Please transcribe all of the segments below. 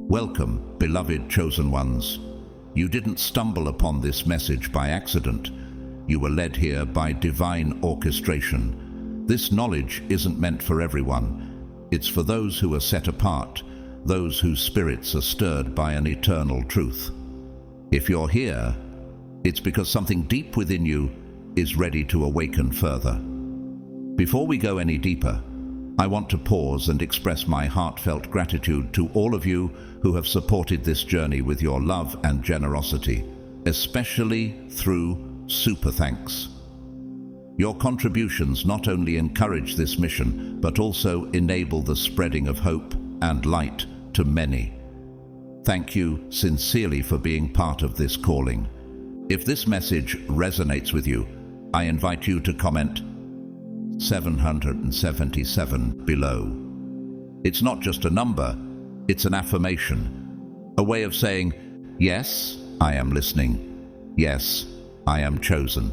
Welcome, beloved chosen ones. You didn't stumble upon this message by accident. You were led here by divine orchestration. This knowledge isn't meant for everyone. It's for those who are set apart, those whose spirits are stirred by an eternal truth. If you're here, it's because something deep within you is ready to awaken further. Before we go any deeper, I want to pause and express my heartfelt gratitude to all of you who have supported this journey with your love and generosity, especially through super thanks. Your contributions not only encourage this mission, but also enable the spreading of hope and light to many. Thank you sincerely for being part of this calling. If this message resonates with you, I invite you to comment 777 below. It's not just a number, it's an affirmation, a way of saying, yes, I am listening. Yes, I am chosen.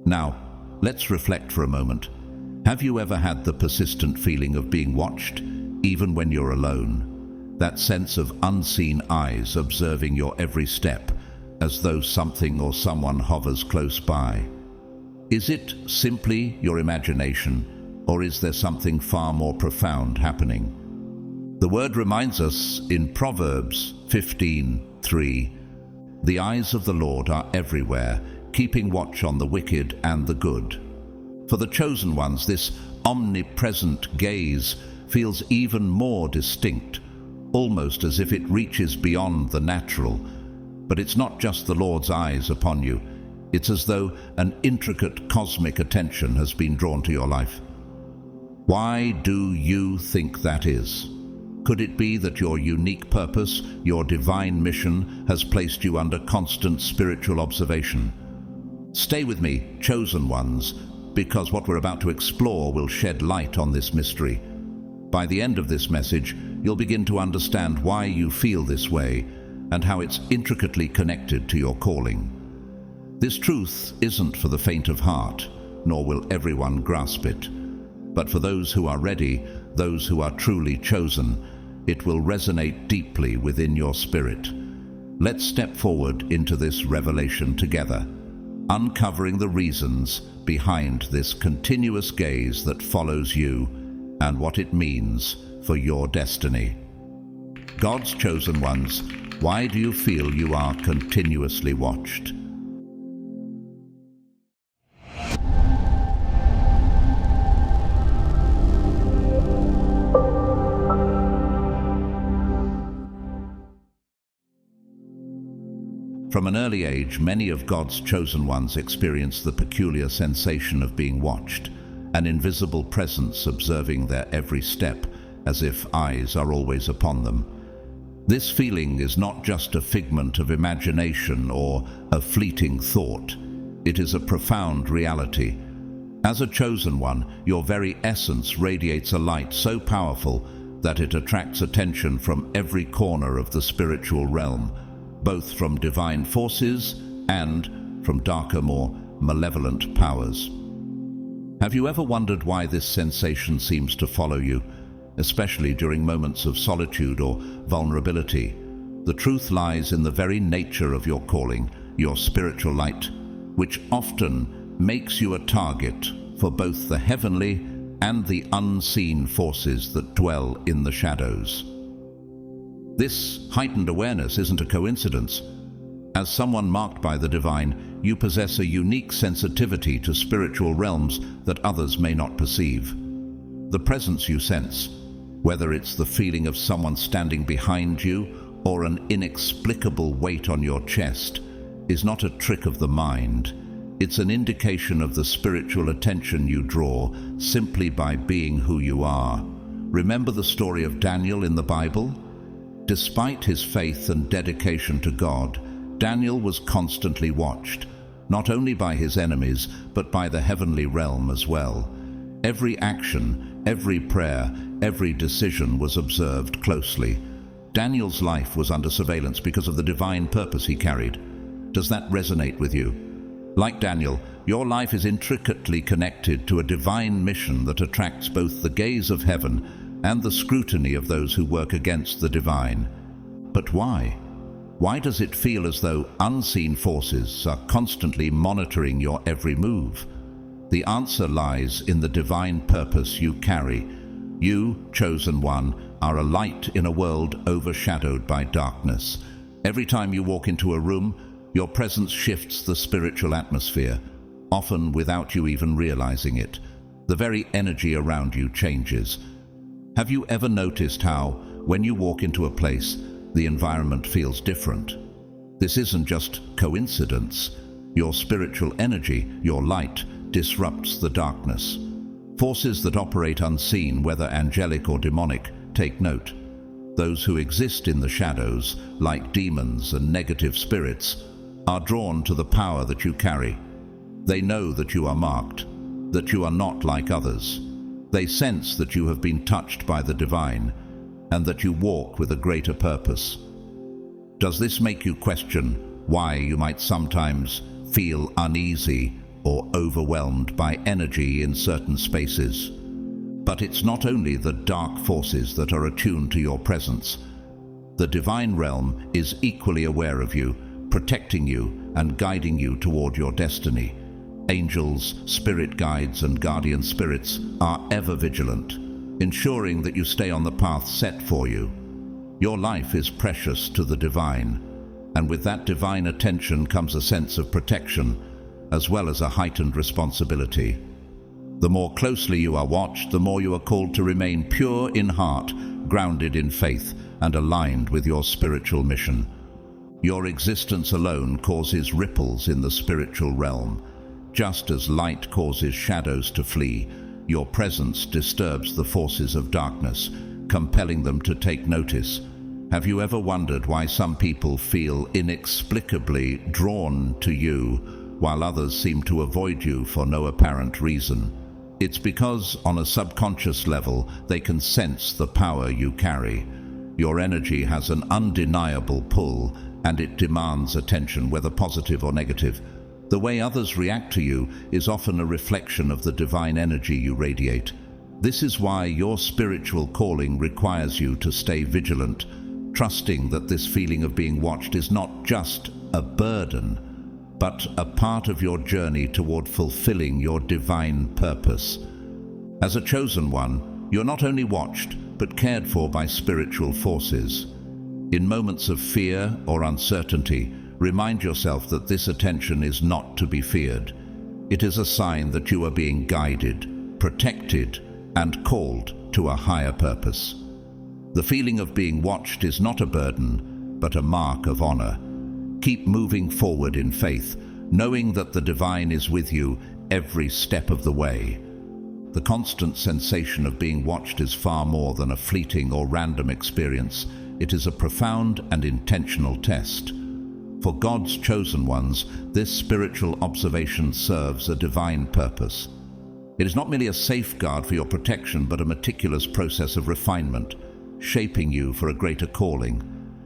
Now, let's reflect for a moment. Have you ever had the persistent feeling of being watched, even when you're alone? That sense of unseen eyes observing your every step, as though something or someone hovers close by. Is it simply your imagination, or is there something far more profound happening? The word reminds us in Proverbs 15:3, "The eyes of the Lord are everywhere, keeping watch on the wicked and the good." For the chosen ones, this omnipresent gaze feels even more distinct, almost as if it reaches beyond the natural. But it's not just the Lord's eyes upon you. It's as though an intricate cosmic attention has been drawn to your life. Why do you think that is? Could it be that your unique purpose, your divine mission, has placed you under constant spiritual observation? Stay with me, chosen ones, because what we're about to explore will shed light on this mystery. By the end of this message, you'll begin to understand why you feel this way and how it's intricately connected to your calling. This truth isn't for the faint of heart, nor will everyone grasp it. But for those who are ready, those who are truly chosen, it will resonate deeply within your spirit. Let's step forward into this revelation together, uncovering the reasons behind this continuous gaze that follows you and what it means for your destiny. God's chosen ones, why do you feel you are continuously watched? From an early age, many of God's chosen ones experience the peculiar sensation of being watched, an invisible presence observing their every step, as if eyes are always upon them. This feeling is not just a figment of imagination or a fleeting thought. It is a profound reality. As a chosen one, your very essence radiates a light so powerful that it attracts attention from every corner of the spiritual realm, both from divine forces and from darker, more malevolent powers. Have you ever wondered why this sensation seems to follow you, especially during moments of solitude or vulnerability? The truth lies in the very nature of your calling, your spiritual light, which often makes you a target for both the heavenly and the unseen forces that dwell in the shadows. This heightened awareness isn't a coincidence. As someone marked by the divine, you possess a unique sensitivity to spiritual realms that others may not perceive. The presence you sense, whether it's the feeling of someone standing behind you or an inexplicable weight on your chest, is not a trick of the mind. It's an indication of the spiritual attention you draw simply by being who you are. Remember the story of Daniel in the Bible? Despite his faith and dedication to God, Daniel was constantly watched, not only by his enemies, but by the heavenly realm as well. Every action, every prayer, every decision was observed closely. Daniel's life was under surveillance because of the divine purpose he carried. Does that resonate with you? Like Daniel, your life is intricately connected to a divine mission that attracts both the gaze of heaven and the scrutiny of those who work against the divine. But why? Why does it feel as though unseen forces are constantly monitoring your every move? The answer lies in the divine purpose you carry. You, chosen one, are a light in a world overshadowed by darkness. Every time you walk into a room, your presence shifts the spiritual atmosphere, often without you even realizing it. The very energy around you changes. Have you ever noticed how, when you walk into a place, the environment feels different? This isn't just coincidence. Your spiritual energy, your light, disrupts the darkness. Forces that operate unseen, whether angelic or demonic, take note. Those who exist in the shadows, like demons and negative spirits, are drawn to the power that you carry. They know that you are marked, that you are not like others. They sense that you have been touched by the divine, and that you walk with a greater purpose. Does this make you question why you might sometimes feel uneasy or overwhelmed by energy in certain spaces? But it's not only the dark forces that are attuned to your presence. The divine realm is equally aware of you, protecting you and guiding you toward your destiny. Angels, spirit guides, and guardian spirits are ever vigilant, ensuring that you stay on the path set for you. Your life is precious to the divine, and with that divine attention comes a sense of protection, as well as a heightened responsibility. The more closely you are watched, the more you are called to remain pure in heart, grounded in faith, and aligned with your spiritual mission. Your existence alone causes ripples in the spiritual realm. Just as light causes shadows to flee, your presence disturbs the forces of darkness, compelling them to take notice. Have you ever wondered why some people feel inexplicably drawn to you, while others seem to avoid you for no apparent reason? It's because, on a subconscious level, they can sense the power you carry. Your energy has an undeniable pull, and it demands attention, whether positive or negative. The way others react to you is often a reflection of the divine energy you radiate. This is why your spiritual calling requires you to stay vigilant, trusting that this feeling of being watched is not just a burden, but a part of your journey toward fulfilling your divine purpose. As a chosen one, you're not only watched, but cared for by spiritual forces. In moments of fear or uncertainty, remind yourself that this attention is not to be feared. It is a sign that you are being guided, protected, and called to a higher purpose. The feeling of being watched is not a burden, but a mark of honor. Keep moving forward in faith, knowing that the divine is with you every step of the way. The constant sensation of being watched is far more than a fleeting or random experience. It is a profound and intentional test. For God's chosen ones, this spiritual observation serves a divine purpose. It is not merely a safeguard for your protection, but a meticulous process of refinement, shaping you for a greater calling.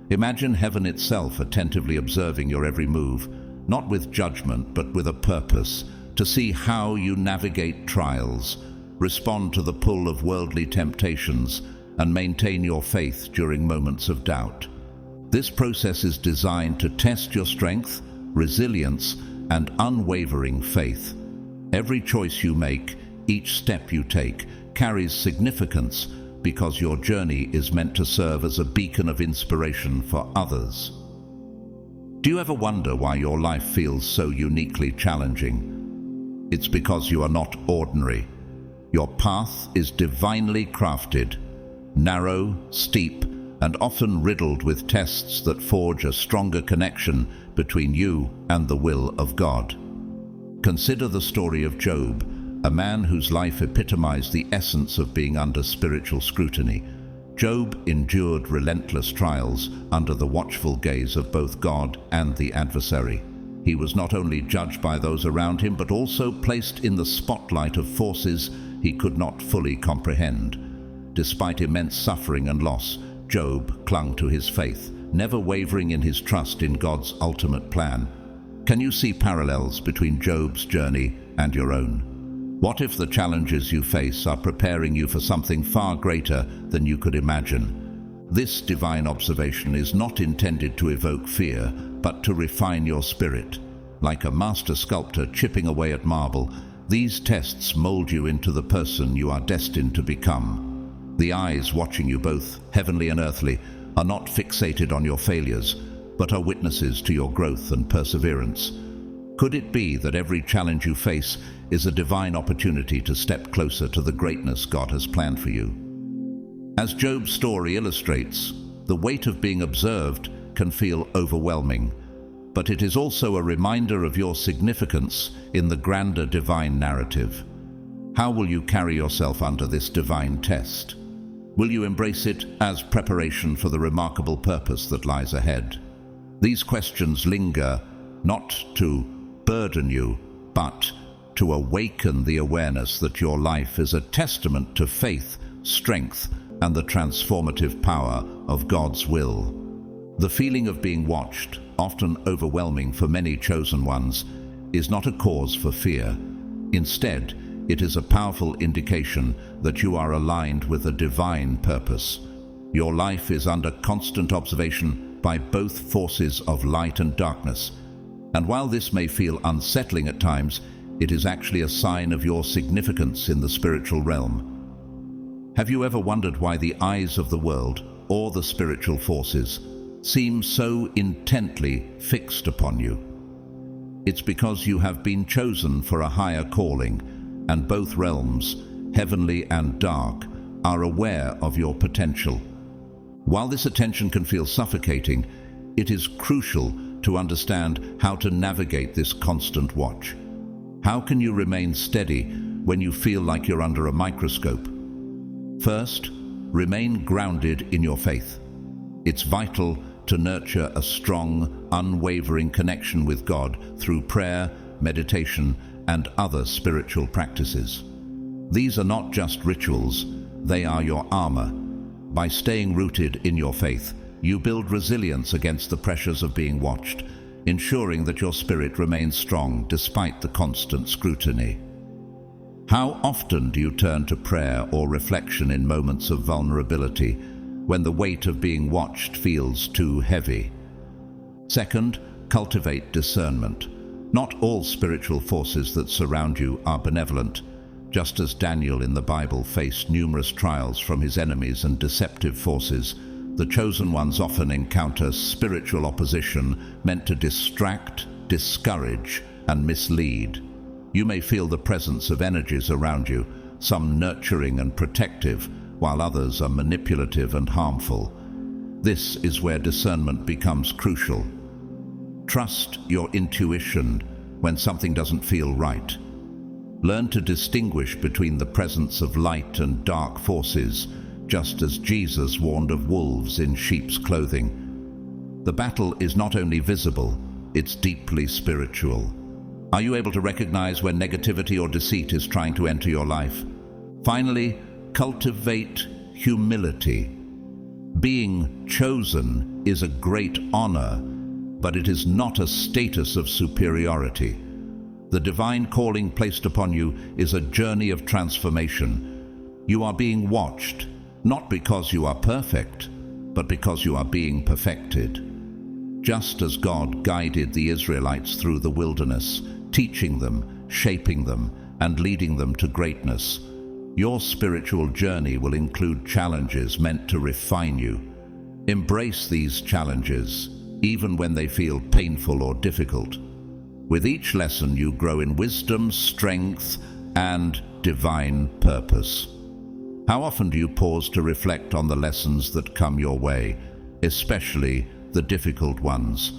Imagine heaven itself attentively observing your every move, not with judgment, but with a purpose, to see how you navigate trials, respond to the pull of worldly temptations, and maintain your faith during moments of doubt. This process is designed to test your strength, resilience, and unwavering faith. Every choice you make, each step you take, carries significance because your journey is meant to serve as a beacon of inspiration for others. Do you ever wonder why your life feels so uniquely challenging? It's because you are not ordinary. Your path is divinely crafted, narrow, steep, and often riddled with tests that forge a stronger connection between you and the will of God. Consider the story of Job, a man whose life epitomized the essence of being under spiritual scrutiny. Job endured relentless trials under the watchful gaze of both God and the adversary. He was not only judged by those around him, but also placed in the spotlight of forces he could not fully comprehend. Despite immense suffering and loss, Job clung to his faith, never wavering in his trust in God's ultimate plan. Can you see parallels between Job's journey and your own? What if the challenges you face are preparing you for something far greater than you could imagine? This divine observation is not intended to evoke fear, but to refine your spirit. Like a master sculptor chipping away at marble, these tests mold you into the person you are destined to become. The eyes watching you, both heavenly and earthly, are not fixated on your failures, but are witnesses to your growth and perseverance. Could it be that every challenge you face is a divine opportunity to step closer to the greatness God has planned for you? As Job's story illustrates, the weight of being observed can feel overwhelming, but it is also a reminder of your significance in the grander divine narrative. How will you carry yourself under this divine test? Will you embrace it as preparation for the remarkable purpose that lies ahead? These questions linger not to burden you, but to awaken the awareness that your life is a testament to faith, strength, and the transformative power of God's will. The feeling of being watched, often overwhelming for many chosen ones, is not a cause for fear. Instead, it is a powerful indication that you are aligned with a divine purpose. Your life is under constant observation by both forces of light and darkness, and while this may feel unsettling at times, it is actually a sign of your significance in the spiritual realm. Have you ever wondered why the eyes of the world, or the spiritual forces, seem so intently fixed upon you? It's because you have been chosen for a higher calling, and both realms, heavenly and dark, are aware of your potential. While this attention can feel suffocating, it is crucial to understand how to navigate this constant watch. How can you remain steady when you feel like you're under a microscope? First, remain grounded in your faith. It's vital to nurture a strong, unwavering connection with God through prayer, meditation, and other spiritual practices. These are not just rituals, they are your armor. By staying rooted in your faith, you build resilience against the pressures of being watched, ensuring that your spirit remains strong despite the constant scrutiny. How often do you turn to prayer or reflection in moments of vulnerability, when the weight of being watched feels too heavy? Second, cultivate discernment. Not all spiritual forces that surround you are benevolent. Just as Daniel in the Bible faced numerous trials from his enemies and deceptive forces, the chosen ones often encounter spiritual opposition meant to distract, discourage, and mislead. You may feel the presence of energies around you, some nurturing and protective, while others are manipulative and harmful. This is where discernment becomes crucial. Trust your intuition when something doesn't feel right. Learn to distinguish between the presence of light and dark forces, just as Jesus warned of wolves in sheep's clothing. The battle is not only visible, it's deeply spiritual. Are you able to recognize when negativity or deceit is trying to enter your life? Finally, cultivate humility. Being chosen is a great honor, but it is not a status of superiority. The divine calling placed upon you is a journey of transformation. You are being watched, not because you are perfect, but because you are being perfected. Just as God guided the Israelites through the wilderness, teaching them, shaping them, and leading them to greatness, your spiritual journey will include challenges meant to refine you. Embrace these challenges, even when they feel painful or difficult. With each lesson, you grow in wisdom, strength, and divine purpose. How often do you pause to reflect on the lessons that come your way, especially the difficult ones?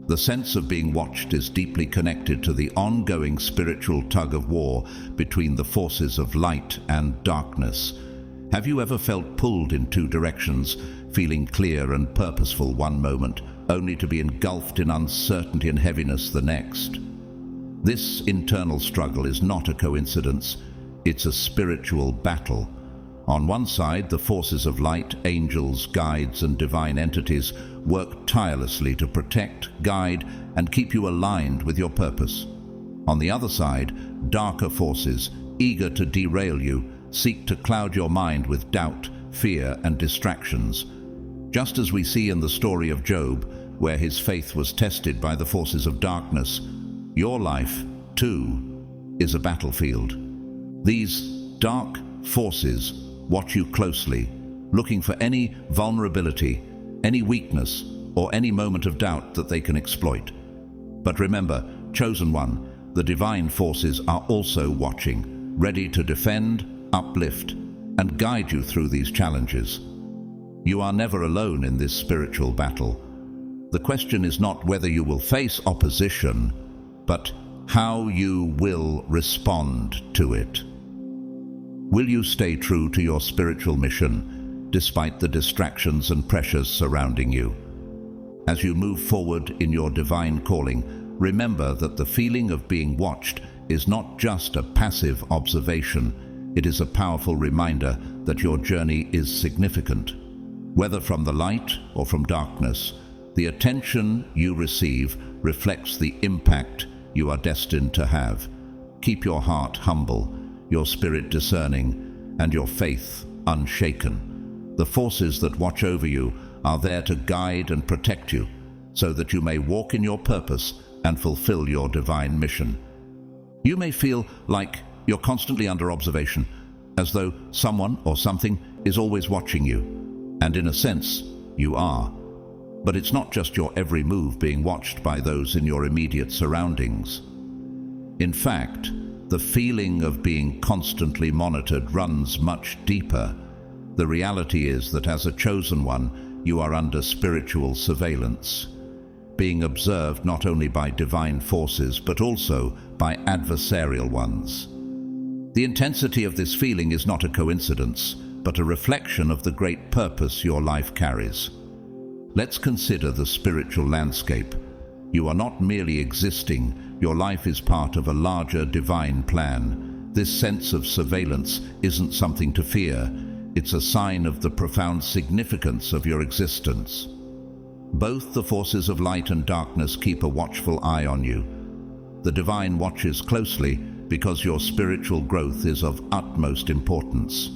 The sense of being watched is deeply connected to the ongoing spiritual tug-of-war between the forces of light and darkness. Have you ever felt pulled in two directions, feeling clear and purposeful one moment, only to be engulfed in uncertainty and heaviness the next? This internal struggle is not a coincidence. It's a spiritual battle. On one side, the forces of light, angels, guides, and divine entities work tirelessly to protect, guide, and keep you aligned with your purpose. On the other side, darker forces, eager to derail you, seek to cloud your mind with doubt, fear, and distractions. Just as we see in the story of Job, where his faith was tested by the forces of darkness, your life, too, is a battlefield. These dark forces watch you closely, looking for any vulnerability, any weakness, or any moment of doubt that they can exploit. But remember, chosen one, the divine forces are also watching, ready to defend, uplift, and guide you through these challenges. You are never alone in this spiritual battle. The question is not whether you will face opposition, but how you will respond to it. Will you stay true to your spiritual mission, despite the distractions and pressures surrounding you? As you move forward in your divine calling, remember that the feeling of being watched is not just a passive observation. It is a powerful reminder that your journey is significant. Whether from the light or from darkness, the attention you receive reflects the impact you are destined to have. Keep your heart humble, your spirit discerning, and your faith unshaken. The forces that watch over you are there to guide and protect you, so that you may walk in your purpose and fulfill your divine mission. You may feel like you're constantly under observation, as though someone or something is always watching you. And in a sense, you are. But it's not just your every move being watched by those in your immediate surroundings. In fact, the feeling of being constantly monitored runs much deeper. The reality is that as a chosen one, you are under spiritual surveillance, being observed not only by divine forces, but also by adversarial ones. The intensity of this feeling is not a coincidence, but a reflection of the great purpose your life carries. Let's consider the spiritual landscape. You are not merely existing, your life is part of a larger divine plan. This sense of surveillance isn't something to fear, it's a sign of the profound significance of your existence. Both the forces of light and darkness keep a watchful eye on you. The divine watches closely because your spiritual growth is of utmost importance.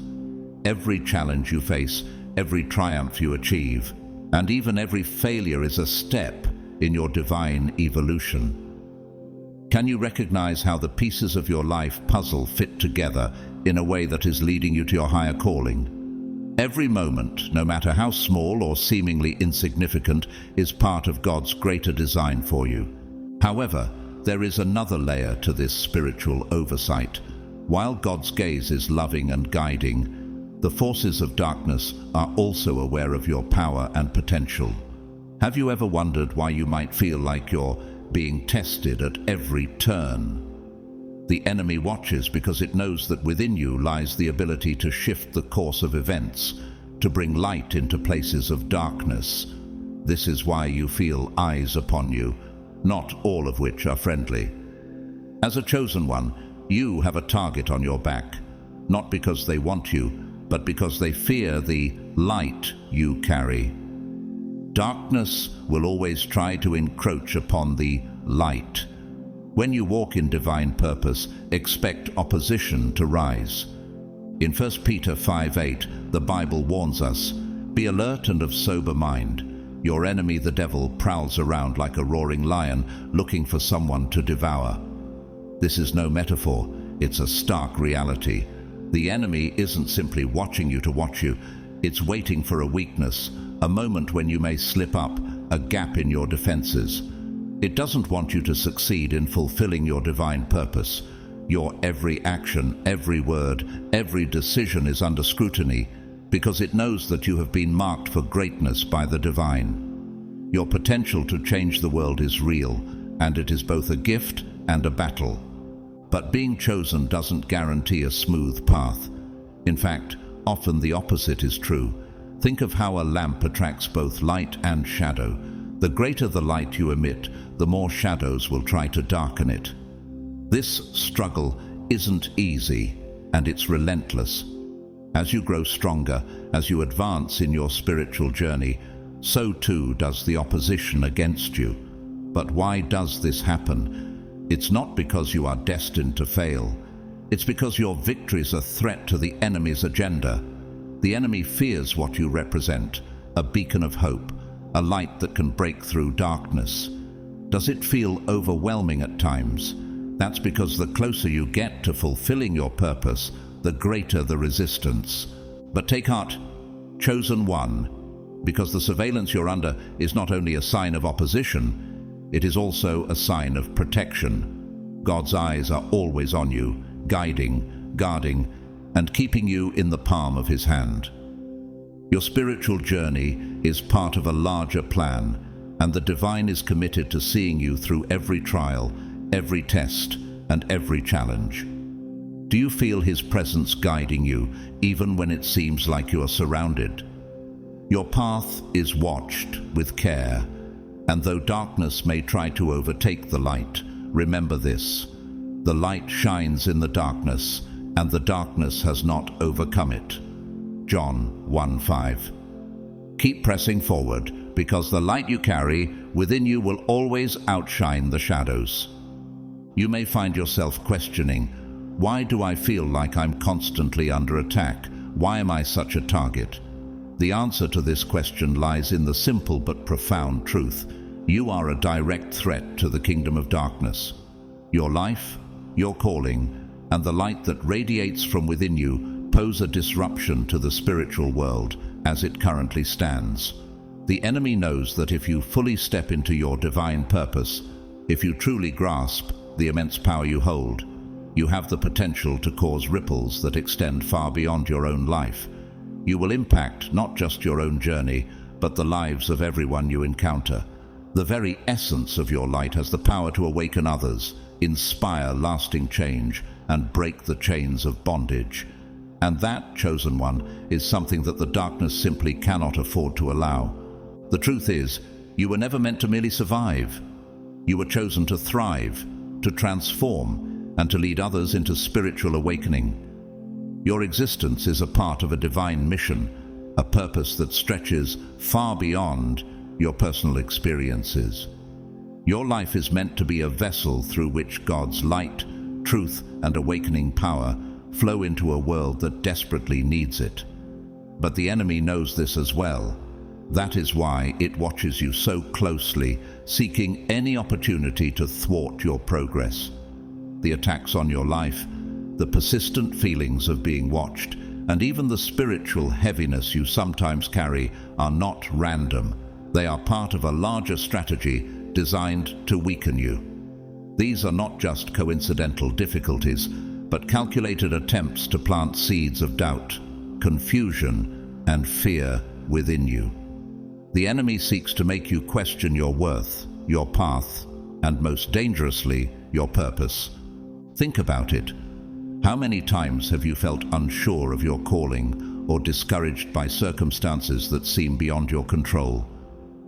Every challenge you face, every triumph you achieve, and even every failure is a step in your divine evolution. Can you recognize how the pieces of your life puzzle fit together in a way that is leading you to your higher calling? Every moment, no matter how small or seemingly insignificant, is part of God's greater design for you. However, there is another layer to this spiritual oversight. While God's gaze is loving and guiding, the forces of darkness are also aware of your power and potential. Have you ever wondered why you might feel like you're being tested at every turn? The enemy watches because it knows that within you lies the ability to shift the course of events, to bring light into places of darkness. This is why you feel eyes upon you, not all of which are friendly. As a chosen one, you have a target on your back, not because they want you, but because they fear the light you carry. Darkness will always try to encroach upon the light. When you walk in divine purpose, expect opposition to rise. In 1 Peter 5:8, the Bible warns us, "Be alert and of sober mind. Your enemy, the devil, prowls around like a roaring lion, looking for someone to devour." This is no metaphor, it's a stark reality. The enemy isn't simply watching you to watch you, it's waiting for a weakness, a moment when you may slip up, a gap in your defenses. It doesn't want you to succeed in fulfilling your divine purpose. Your every action, every word, every decision is under scrutiny because it knows that you have been marked for greatness by the divine. Your potential to change the world is real, and it is both a gift and a battle. But being chosen doesn't guarantee a smooth path. In fact, often the opposite is true. Think of how a lamp attracts both light and shadow. The greater the light you emit, the more shadows will try to darken it. This struggle isn't easy, and it's relentless. As you grow stronger, as you advance in your spiritual journey, so too does the opposition against you. But why does this happen? It's not because you are destined to fail. It's because your victory is a threat to the enemy's agenda. The enemy fears what you represent, a beacon of hope, a light that can break through darkness. Does it feel overwhelming at times? That's because the closer you get to fulfilling your purpose, the greater the resistance. But take heart, chosen one, because the surveillance you're under is not only a sign of opposition, it is also a sign of protection. God's eyes are always on you, guiding, guarding, and keeping you in the palm of His hand. Your spiritual journey is part of a larger plan, and the divine is committed to seeing you through every trial, every test, and every challenge. Do you feel His presence guiding you, even when it seems like you are surrounded? Your path is watched with care, and though darkness may try to overtake the light, remember this: the light shines in the darkness, and the darkness has not overcome it. John 1:5. Keep pressing forward, because the light you carry within you will always outshine the shadows. You may find yourself questioning, why do I feel like I'm constantly under attack? Why am I such a target? The answer to this question lies in the simple but profound truth: you are a direct threat to the kingdom of darkness. Your life, your calling, and the light that radiates from within you pose a disruption to the spiritual world as it currently stands. The enemy knows that if you fully step into your divine purpose, if you truly grasp the immense power you hold, you have the potential to cause ripples that extend far beyond your own life. You will impact not just your own journey, but the lives of everyone you encounter. The very essence of your light has the power to awaken others, inspire lasting change, and break the chains of bondage. And that, chosen one, is something that the darkness simply cannot afford to allow. The truth is, you were never meant to merely survive. You were chosen to thrive, to transform, and to lead others into spiritual awakening. Your existence is a part of a divine mission, a purpose that stretches far beyond your personal experiences. Your life is meant to be a vessel through which God's light, truth, and awakening power flow into a world that desperately needs it. But the enemy knows this as well. That is why it watches you so closely, seeking any opportunity to thwart your progress. The attacks on your life, the persistent feelings of being watched, and even the spiritual heaviness you sometimes carry are not random. They are part of a larger strategy designed to weaken you. These are not just coincidental difficulties, but calculated attempts to plant seeds of doubt, confusion, and fear within you. The enemy seeks to make you question your worth, your path, and most dangerously, your purpose. Think about it. How many times have you felt unsure of your calling or discouraged by circumstances that seem beyond your control?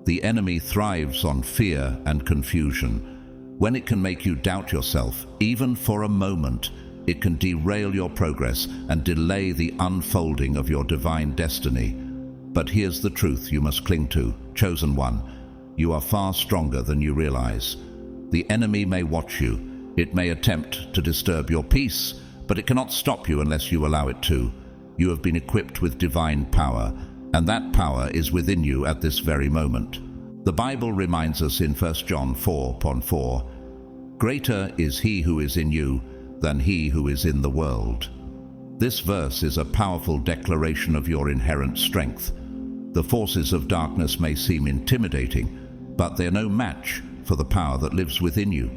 The enemy thrives on fear and confusion. When it can make you doubt yourself, even for a moment, it can derail your progress and delay the unfolding of your divine destiny. But here's the truth you must cling to, chosen one. You are far stronger than you realize. The enemy may watch you. It may attempt to disturb your peace, but it cannot stop you unless you allow it to. You have been equipped with divine power, and that power is within you at this very moment. The Bible reminds us in 1 John 4:4, "Greater is he who is in you than he who is in the world." This verse is a powerful declaration of your inherent strength. The forces of darkness may seem intimidating, but they're no match for the power that lives within you.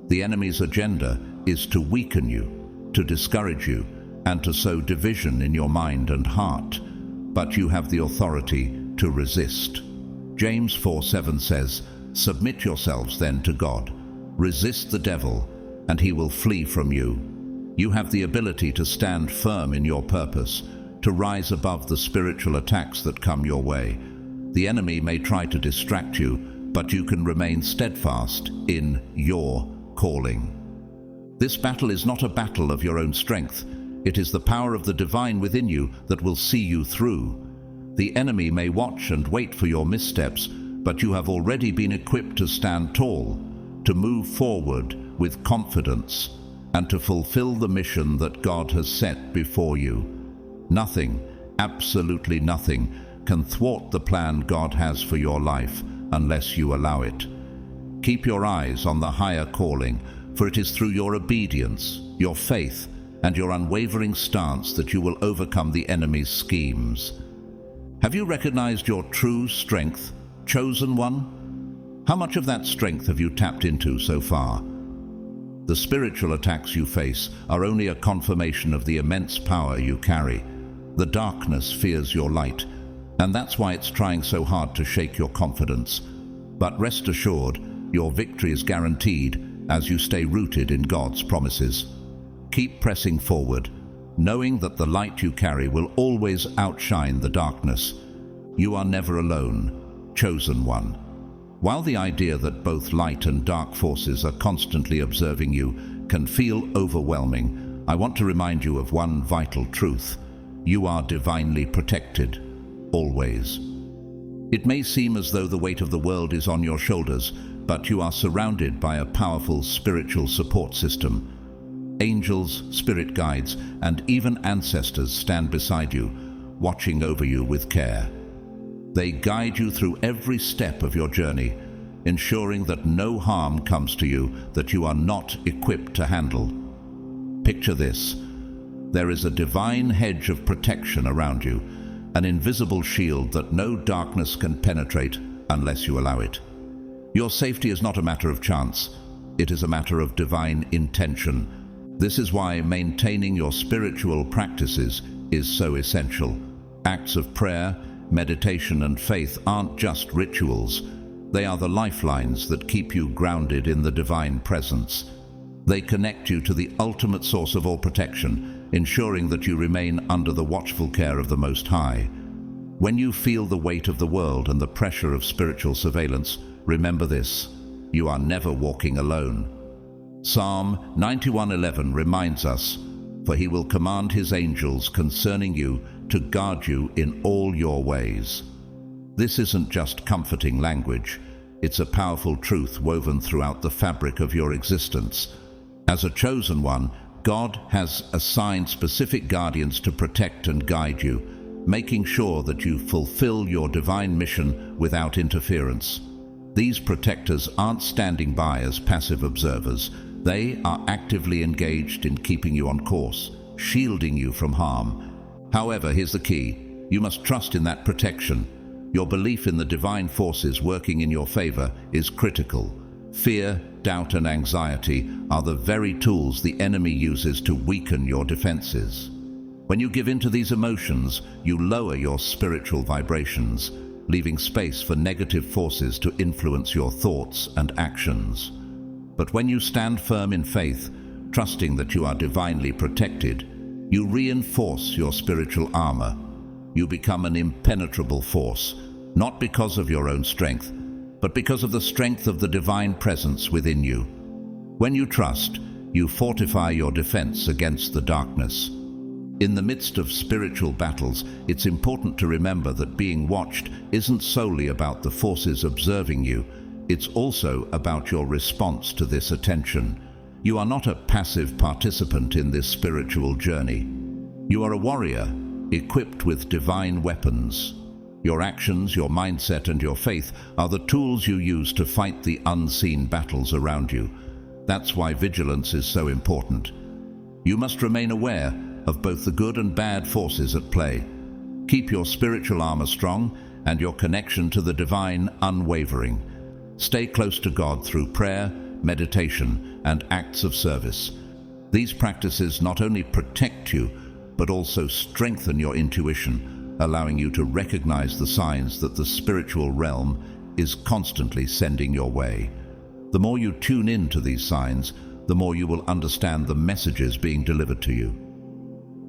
The enemy's agenda is to weaken you, to discourage you, and to sow division in your mind and heart. But you have the authority to resist. James 4:7 says, "Submit yourselves then to God. Resist the devil, and he will flee from you." You have the ability to stand firm in your purpose, to rise above the spiritual attacks that come your way. The enemy may try to distract you, but you can remain steadfast in your calling. This battle is not a battle of your own strength. It is the power of the divine within you that will see you through. The enemy may watch and wait for your missteps, but you have already been equipped to stand tall, to move forward with confidence, and to fulfill the mission that God has set before you. Nothing, absolutely nothing, can thwart the plan God has for your life unless you allow it. Keep your eyes on the higher calling, for it is through your obedience, your faith, and your unwavering stance that you will overcome the enemy's schemes. Have you recognized your true strength, chosen one? How much of that strength have you tapped into so far? The spiritual attacks you face are only a confirmation of the immense power you carry. The darkness fears your light, and that's why it's trying so hard to shake your confidence. But rest assured, your victory is guaranteed as you stay rooted in God's promises. Keep pressing forward, knowing that the light you carry will always outshine the darkness. You are never alone, chosen one. While the idea that both light and dark forces are constantly observing you can feel overwhelming, I want to remind you of one vital truth. You are divinely protected, always. It may seem as though the weight of the world is on your shoulders, but you are surrounded by a powerful spiritual support system. Angels, spirit guides, and even ancestors stand beside you, watching over you with care. They guide you through every step of your journey, ensuring that no harm comes to you that you are not equipped to handle. Picture this. There is a divine hedge of protection around you, an invisible shield that no darkness can penetrate unless you allow it. Your safety is not a matter of chance. It is a matter of divine intention. This is why maintaining your spiritual practices is so essential. Acts of prayer, meditation, and faith aren't just rituals. They are the lifelines that keep you grounded in the divine presence. They connect you to the ultimate source of all protection, ensuring that you remain under the watchful care of the Most High. When you feel the weight of the world and the pressure of spiritual surveillance, remember this: you are never walking alone. Psalm 91:11 reminds us, "For he will command his angels concerning you to guard you in all your ways." This isn't just comforting language. It's a powerful truth woven throughout the fabric of your existence. As a chosen one, God has assigned specific guardians to protect and guide you, making sure that you fulfill your divine mission without interference. These protectors aren't standing by as passive observers. They are actively engaged in keeping you on course, shielding you from harm. However, here's the key. You must trust in that protection. Your belief in the divine forces working in your favor is critical. Fear, doubt, and anxiety are the very tools the enemy uses to weaken your defenses. When you give in to these emotions, you lower your spiritual vibrations, leaving space for negative forces to influence your thoughts and actions. But when you stand firm in faith, trusting that you are divinely protected, you reinforce your spiritual armor. You become an impenetrable force, not because of your own strength, but because of the strength of the divine presence within you. When you trust, you fortify your defense against the darkness. In the midst of spiritual battles, it's important to remember that being watched isn't solely about the forces observing you. It's also about your response to this attention. You are not a passive participant in this spiritual journey. You are a warrior, equipped with divine weapons. Your actions, your mindset, and your faith are the tools you use to fight the unseen battles around you. That's why vigilance is so important. You must remain aware of both the good and bad forces at play. Keep your spiritual armor strong and your connection to the divine unwavering. Stay close to God through prayer, meditation, and acts of service. These practices not only protect you, but also strengthen your intuition, allowing you to recognize the signs that the spiritual realm is constantly sending your way. The more you tune in to these signs, the more you will understand the messages being delivered to you.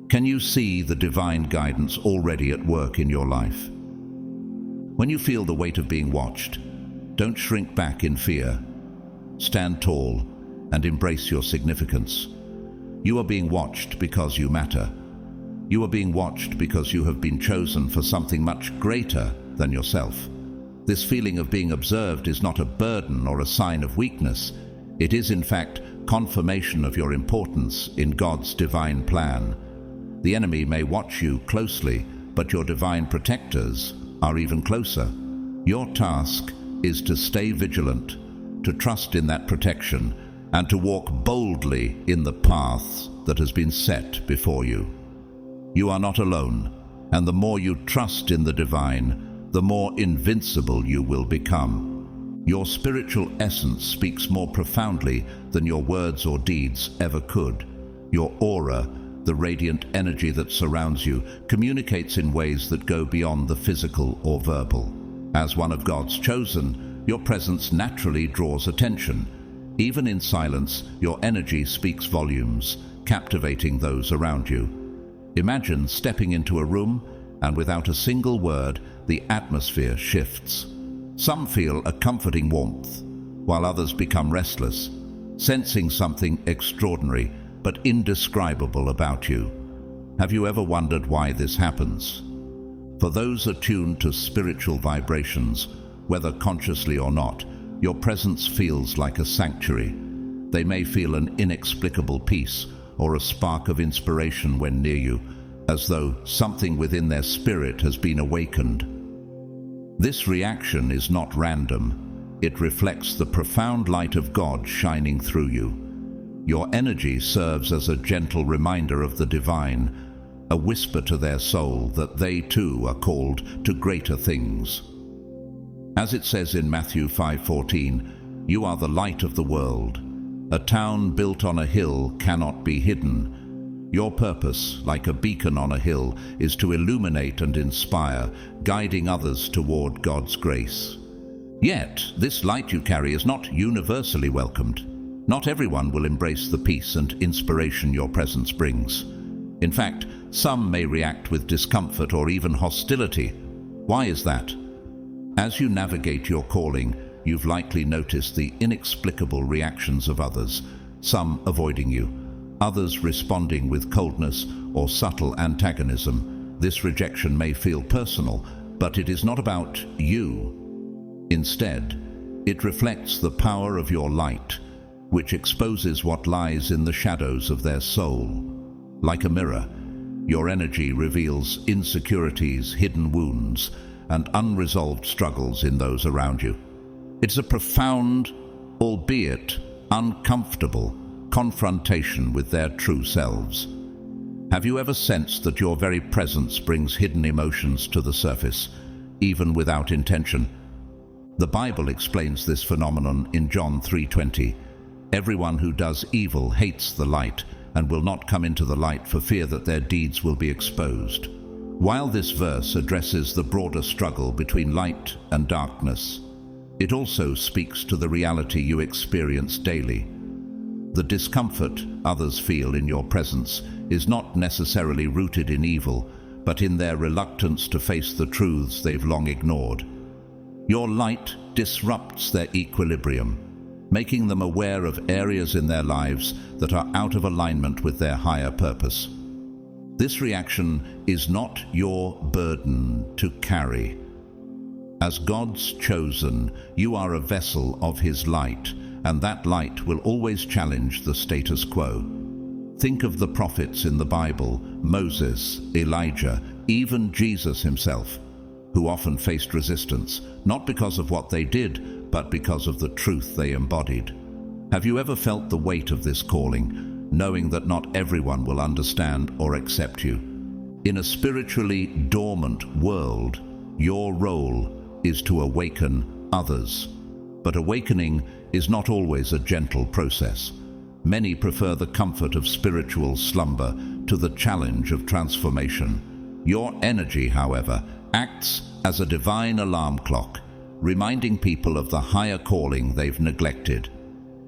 Can you see the divine guidance already at work in your life? When you feel the weight of being watched, don't shrink back in fear. Stand tall and embrace your significance. You are being watched because you matter. You are being watched because you have been chosen for something much greater than yourself. This feeling of being observed is not a burden or a sign of weakness. It is, in fact, confirmation of your importance in God's divine plan. The enemy may watch you closely, but your divine protectors, are even closer. Your task is to stay vigilant, to trust in that protection, and to walk boldly in the path that has been set before you. You are not alone, and the more you trust in the divine, the more invincible you will become. Your spiritual essence speaks more profoundly than your words or deeds ever could. Your aura, the radiant energy that surrounds you, communicates in ways that go beyond the physical or verbal. As one of God's chosen, your presence naturally draws attention. Even in silence, your energy speaks volumes, captivating those around you. Imagine stepping into a room, and without a single word, the atmosphere shifts. Some feel a comforting warmth, while others become restless, sensing something extraordinary but indescribable about you. Have you ever wondered why this happens? For those attuned to spiritual vibrations, whether consciously or not, your presence feels like a sanctuary. They may feel an inexplicable peace or a spark of inspiration when near you, as though something within their spirit has been awakened. This reaction is not random. It reflects the profound light of God shining through you. Your energy serves as a gentle reminder of the divine, a whisper to their soul that they too are called to greater things. As it says in Matthew 5:14, "You are the light of the world. A town built on a hill cannot be hidden." Your purpose, like a beacon on a hill, is to illuminate and inspire, guiding others toward God's grace. Yet, this light you carry is not universally welcomed. Not everyone will embrace the peace and inspiration your presence brings. In fact, some may react with discomfort or even hostility. Why is that? As you navigate your calling, you've likely noticed the inexplicable reactions of others, some avoiding you, others responding with coldness or subtle antagonism. This rejection may feel personal, but it is not about you. Instead, it reflects the power of your light, which exposes what lies in the shadows of their soul. Like a mirror, your energy reveals insecurities, hidden wounds, and unresolved struggles in those around you. It's a profound, albeit uncomfortable, confrontation with their true selves. Have you ever sensed that your very presence brings hidden emotions to the surface, even without intention? The Bible explains this phenomenon in John 3:20. "Everyone who does evil hates the light and will not come into the light for fear that their deeds will be exposed." While this verse addresses the broader struggle between light and darkness, it also speaks to the reality you experience daily. The discomfort others feel in your presence is not necessarily rooted in evil, but in their reluctance to face the truths they've long ignored. Your light disrupts their equilibrium, making them aware of areas in their lives that are out of alignment with their higher purpose. This reaction is not your burden to carry. As God's chosen, you are a vessel of His light, and that light will always challenge the status quo. Think of the prophets in the Bible, Moses, Elijah, even Jesus himself, who often faced resistance, not because of what they did, but because of the truth they embodied. Have you ever felt the weight of this calling, knowing that not everyone will understand or accept you? In a spiritually dormant world, your role is to awaken others. But awakening is not always a gentle process. Many prefer the comfort of spiritual slumber to the challenge of transformation. Your energy, however, acts as a divine alarm clock, reminding people of the higher calling they've neglected.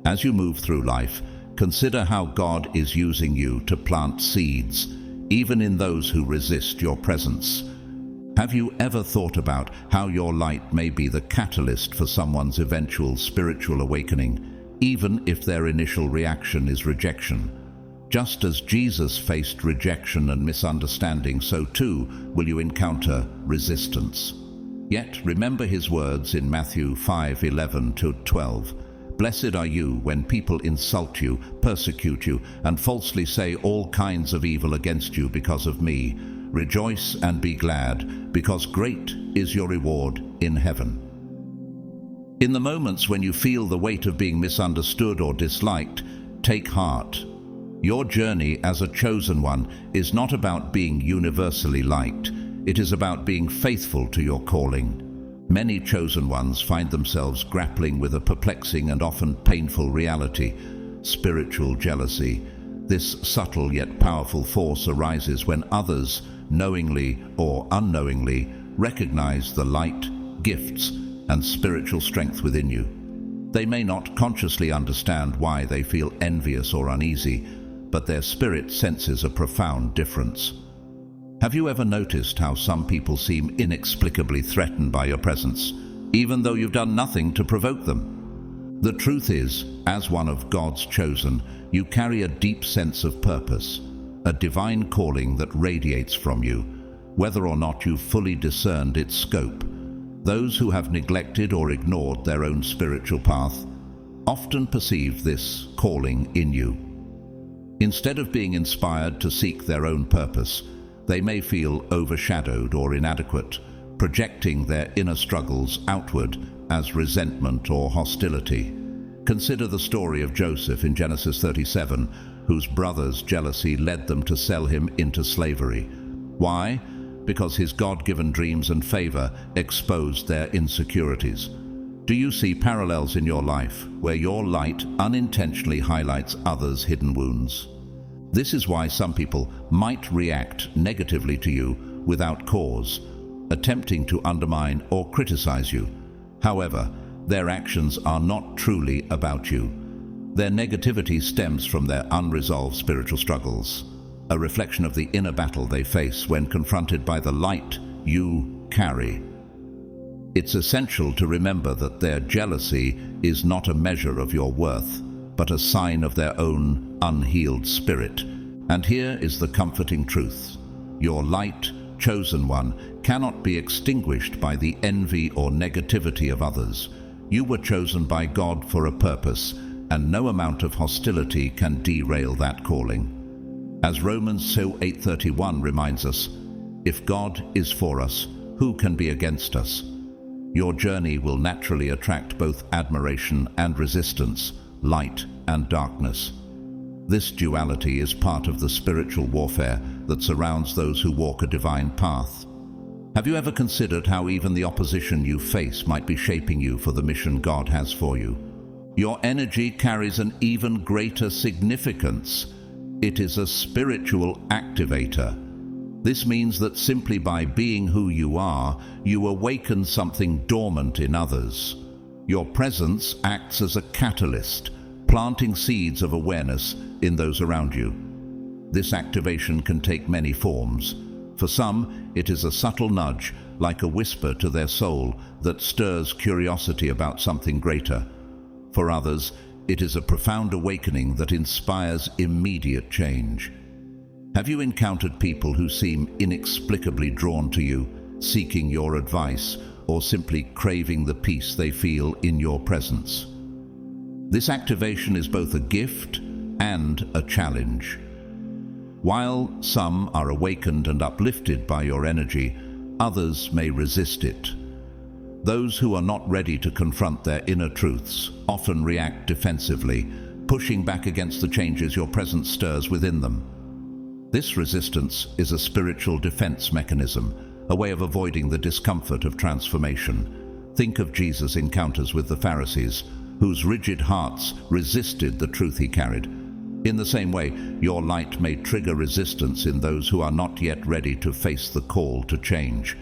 As you move through life, consider how God is using you to plant seeds, even in those who resist your presence. Have you ever thought about how your light may be the catalyst for someone's eventual spiritual awakening, even if their initial reaction is rejection? Just as Jesus faced rejection and misunderstanding, so too will you encounter resistance. Yet remember His words in Matthew 5:11-12. "Blessed are you when people insult you, persecute you, and falsely say all kinds of evil against you because of me. Rejoice and be glad, because great is your reward in heaven. In the moments when you feel the weight of being misunderstood or disliked, take heart. Your journey as a chosen one is not about being universally liked. It is about being faithful to your calling. Many chosen ones find themselves grappling with a perplexing and often painful reality: spiritual jealousy. This subtle yet powerful force arises when others, knowingly or unknowingly, recognize the light, gifts, and spiritual strength within you. They may not consciously understand why they feel envious or uneasy, but their spirit senses a profound difference. Have you ever noticed how some people seem inexplicably threatened by your presence, even though you've done nothing to provoke them? The truth is, as one of God's chosen, you carry a deep sense of purpose, a divine calling that radiates from you, whether or not you've fully discerned its scope. Those who have neglected or ignored their own spiritual path often perceive this calling in you. Instead of being inspired to seek their own purpose, they may feel overshadowed or inadequate, projecting their inner struggles outward as resentment or hostility. Consider the story of Joseph in Genesis 37, whose brothers' jealousy led them to sell him into slavery. Why? Because his God-given dreams and favor exposed their insecurities. Do you see parallels in your life where your light unintentionally highlights others' hidden wounds? This is why some people might react negatively to you without cause, attempting to undermine or criticize you. However, their actions are not truly about you. Their negativity stems from their unresolved spiritual struggles, a reflection of the inner battle they face when confronted by the light you carry. It's essential to remember that their jealousy is not a measure of your worth, but a sign of their own unhealed spirit. And here is the comforting truth: your light, chosen one, cannot be extinguished by the envy or negativity of others. You were chosen by God for a purpose, and no amount of hostility can derail that calling. As Romans 8:31 reminds us, if God is for us, who can be against us? Your journey will naturally attract both admiration and resistance, light and darkness. This duality is part of the spiritual warfare that surrounds those who walk a divine path. Have you ever considered how even the opposition you face might be shaping you for the mission God has for you? Your energy carries an even greater significance. It is a spiritual activator. This means that simply by being who you are, you awaken something dormant in others. Your presence acts as a catalyst, planting seeds of awareness in those around you. This activation can take many forms. For some, it is a subtle nudge, like a whisper to their soul that stirs curiosity about something greater. For others, it is a profound awakening that inspires immediate change. Have you encountered people who seem inexplicably drawn to you, seeking your advice, or simply craving the peace they feel in your presence? This activation is both a gift and a challenge. While some are awakened and uplifted by your energy, others may resist it. Those who are not ready to confront their inner truths often react defensively, pushing back against the changes your presence stirs within them. This resistance is a spiritual defense mechanism, a way of avoiding the discomfort of transformation. Think of Jesus' encounters with the Pharisees, whose rigid hearts resisted the truth he carried. In the same way, your light may trigger resistance in those who are not yet ready to face the call to change.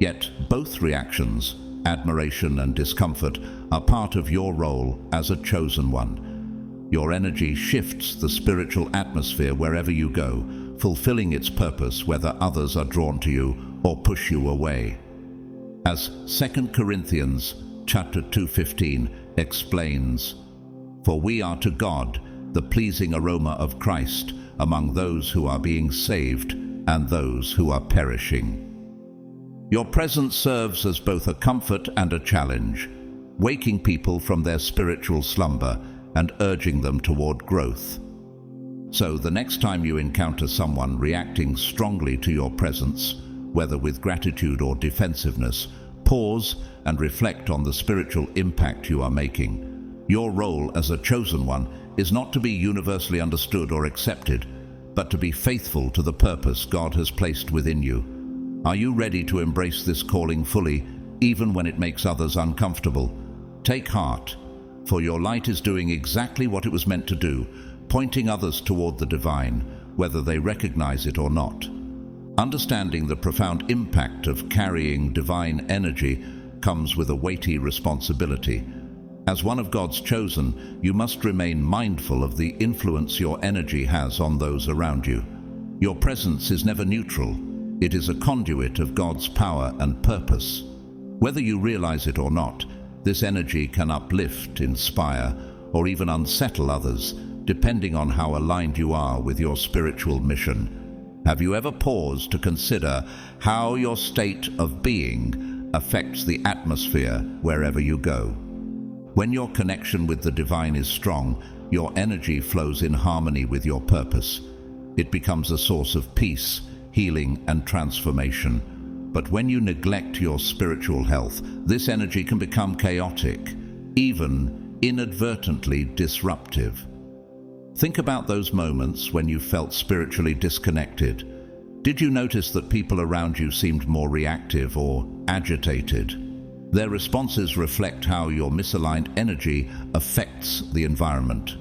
Yet both reactions, admiration and discomfort, are part of your role as a chosen one. Your energy shifts the spiritual atmosphere wherever you go, fulfilling its purpose whether others are drawn to you or push you away. As 2 Corinthians chapter 2:15 explains, "For we are to God the pleasing aroma of Christ among those who are being saved and those who are perishing." Your presence serves as both a comfort and a challenge, waking people from their spiritual slumber and urging them toward growth. So the next time you encounter someone reacting strongly to your presence, whether with gratitude or defensiveness, pause and reflect on the spiritual impact you are making. Your role as a chosen one is not to be universally understood or accepted, but to be faithful to the purpose God has placed within you. Are you ready to embrace this calling fully, even when it makes others uncomfortable? Take heart, for your light is doing exactly what it was meant to do, pointing others toward the divine, whether they recognize it or not. Understanding the profound impact of carrying divine energy comes with a weighty responsibility. As one of God's chosen, you must remain mindful of the influence your energy has on those around you. Your presence is never neutral. It is a conduit of God's power and purpose. Whether you realize it or not, this energy can uplift, inspire, or even unsettle others, depending on how aligned you are with your spiritual mission. Have you ever paused to consider how your state of being affects the atmosphere wherever you go? When your connection with the divine is strong, your energy flows in harmony with your purpose. It becomes a source of peace, healing, and transformation. But when you neglect your spiritual health, this energy can become chaotic, even inadvertently disruptive. Think about those moments when you felt spiritually disconnected. Did you notice that people around you seemed more reactive or agitated? Their responses reflect how your misaligned energy affects the environment.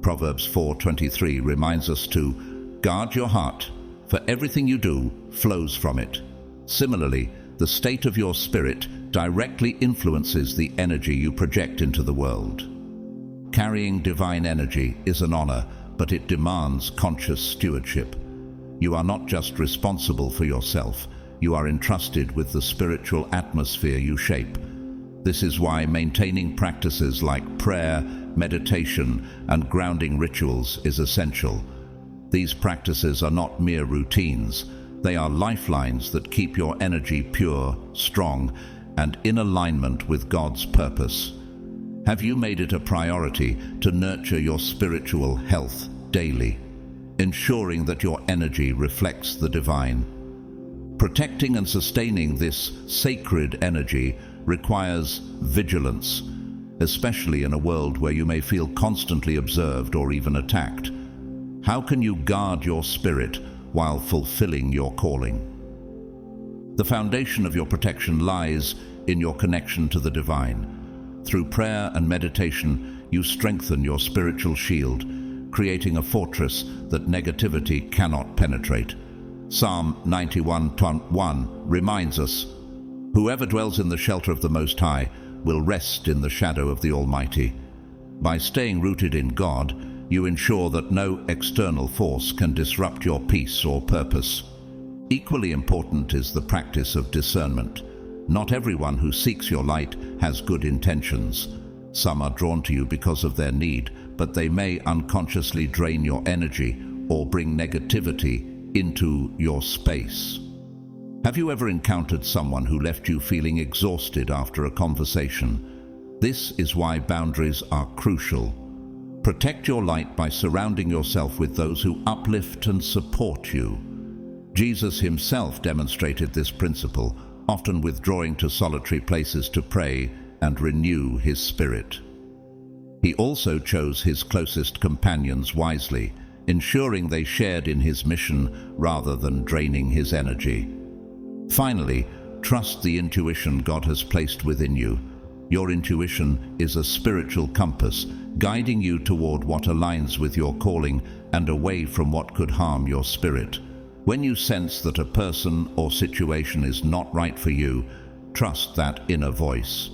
Proverbs 4:23 reminds us to guard your heart, for everything you do flows from it. Similarly, the state of your spirit directly influences the energy you project into the world. Carrying divine energy is an honor, but it demands conscious stewardship. You are not just responsible for yourself, you are entrusted with the spiritual atmosphere you shape. This is why maintaining practices like prayer, meditation, and grounding rituals is essential. These practices are not mere routines. They are lifelines that keep your energy pure, strong, and in alignment with God's purpose. Have you made it a priority to nurture your spiritual health daily, ensuring that your energy reflects the divine? Protecting and sustaining this sacred energy requires vigilance, especially in a world where you may feel constantly observed or even attacked. How can you guard your spirit while fulfilling your calling? The foundation of your protection lies in your connection to the divine. Through prayer and meditation, you strengthen your spiritual shield, creating a fortress that negativity cannot penetrate. Psalm 91:1 reminds us, "Whoever dwells in the shelter of the Most High will rest in the shadow of the Almighty." By staying rooted in God, you ensure that no external force can disrupt your peace or purpose. Equally important is the practice of discernment. Not everyone who seeks your light has good intentions. Some are drawn to you because of their need, but they may unconsciously drain your energy or bring negativity into your space. Have you ever encountered someone who left you feeling exhausted after a conversation? This is why boundaries are crucial. Protect your light by surrounding yourself with those who uplift and support you. Jesus himself demonstrated this principle, often withdrawing to solitary places to pray and renew his spirit. He also chose his closest companions wisely, ensuring they shared in his mission rather than draining his energy. Finally, trust the intuition God has placed within you. Your intuition is a spiritual compass, guiding you toward what aligns with your calling and away from what could harm your spirit. When you sense that a person or situation is not right for you, trust that inner voice.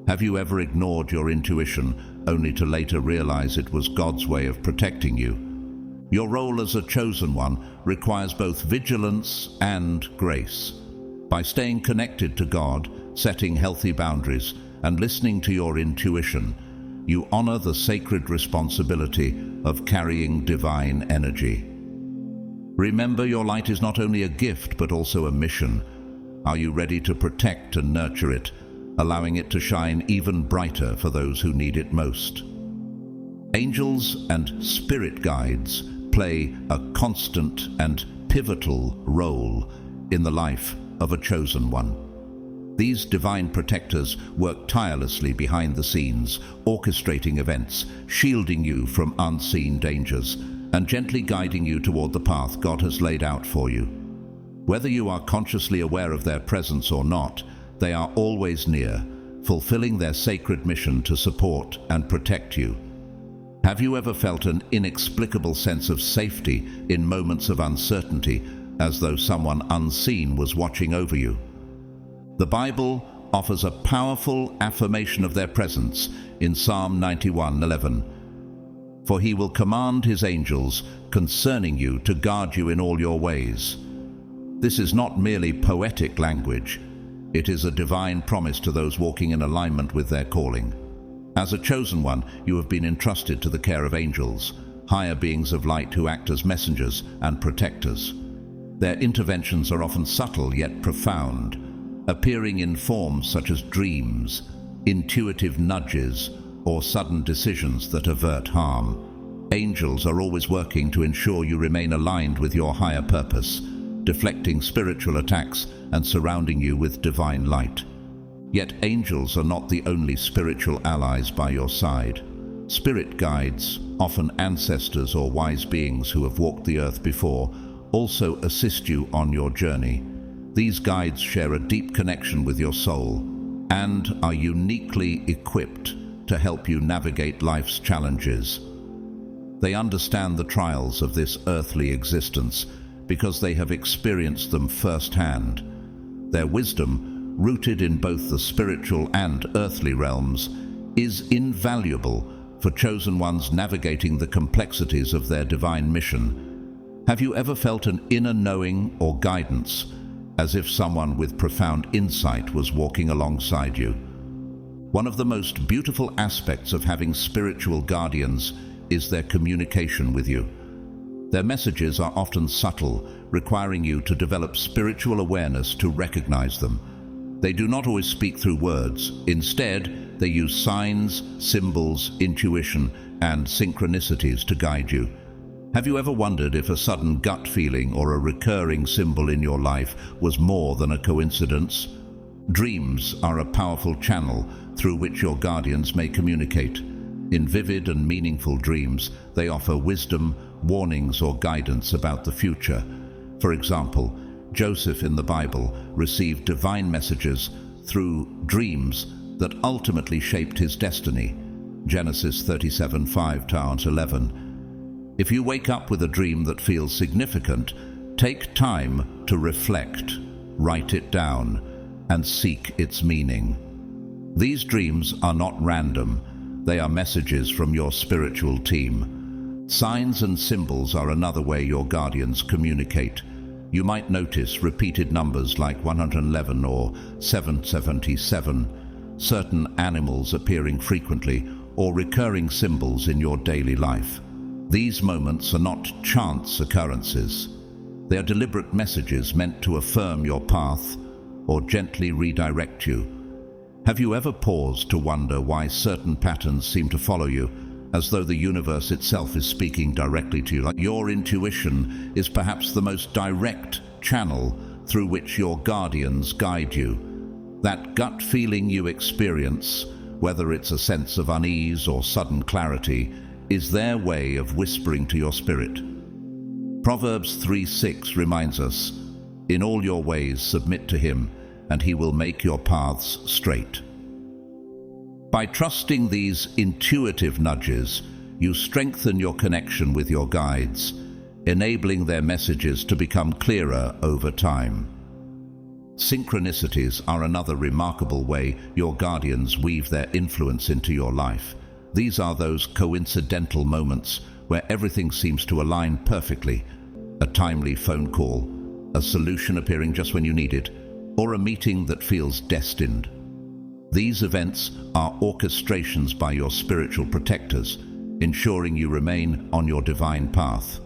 Have you ever ignored your intuition only to later realize it was God's way of protecting you? Your role as a chosen one requires both vigilance and grace. By staying connected to God, setting healthy boundaries, and listening to your intuition, you honor the sacred responsibility of carrying divine energy. Remember, your light is not only a gift, but also a mission. Are you ready to protect and nurture it, allowing it to shine even brighter for those who need it most? Angels and spirit guides play a constant and pivotal role in the life of a chosen one. These divine protectors work tirelessly behind the scenes, orchestrating events, shielding you from unseen dangers, and gently guiding you toward the path God has laid out for you. Whether you are consciously aware of their presence or not, they are always near, fulfilling their sacred mission to support and protect you. Have you ever felt an inexplicable sense of safety in moments of uncertainty, as though someone unseen was watching over you? The Bible offers a powerful affirmation of their presence in Psalm 91:11. For he will command his angels concerning you to guard you in all your ways. This is not merely poetic language. It is a divine promise to those walking in alignment with their calling. As a chosen one, you have been entrusted to the care of angels, higher beings of light who act as messengers and protectors. Their interventions are often subtle yet profound, appearing in forms such as dreams, intuitive nudges, or sudden decisions that avert harm. Angels are always working to ensure you remain aligned with your higher purpose, deflecting spiritual attacks and surrounding you with divine light. Yet angels are not the only spiritual allies by your side. Spirit guides, often ancestors or wise beings who have walked the earth before, also assist you on your journey. These guides share a deep connection with your soul and are uniquely equipped to help you navigate life's challenges. They understand the trials of this earthly existence because they have experienced them firsthand. Their wisdom, rooted in both the spiritual and earthly realms, is invaluable for chosen ones navigating the complexities of their divine mission. Have you ever felt an inner knowing or guidance, as if someone with profound insight was walking alongside you? One of the most beautiful aspects of having spiritual guardians is their communication with you. Their messages are often subtle, requiring you to develop spiritual awareness to recognize them. They do not always speak through words. Instead, they use signs, symbols, intuition, and synchronicities to guide you. Have you ever wondered if a sudden gut feeling or a recurring symbol in your life was more than a coincidence? Dreams are a powerful channel through which your guardians may communicate. In vivid and meaningful dreams, they offer wisdom, warnings, or guidance about the future. For example, Joseph in the Bible received divine messages through dreams that ultimately shaped his destiny. Genesis 37:5-11. If you wake up with a dream that feels significant, take time to reflect, write it down, and seek its meaning. These dreams are not random. They are messages from your spiritual team. Signs and symbols are another way your guardians communicate. You might notice repeated numbers like 111 or 777, certain animals appearing frequently, or recurring symbols in your daily life. These moments are not chance occurrences. They are deliberate messages meant to affirm your path or gently redirect you. Have you ever paused to wonder why certain patterns seem to follow you, as though the universe itself is speaking directly to you? Like your intuition is perhaps the most direct channel through which your guardians guide you. That gut feeling you experience, whether it's a sense of unease or sudden clarity, is their way of whispering to your spirit. Proverbs 3:6 reminds us, "In all your ways submit to him, and he will make your paths straight." By trusting these intuitive nudges, you strengthen your connection with your guides, enabling their messages to become clearer over time. Synchronicities are another remarkable way your guardians weave their influence into your life. These are those coincidental moments where everything seems to align perfectly. A timely phone call, a solution appearing just when you need it, or a meeting that feels destined. These events are orchestrations by your spiritual protectors, ensuring you remain on your divine path.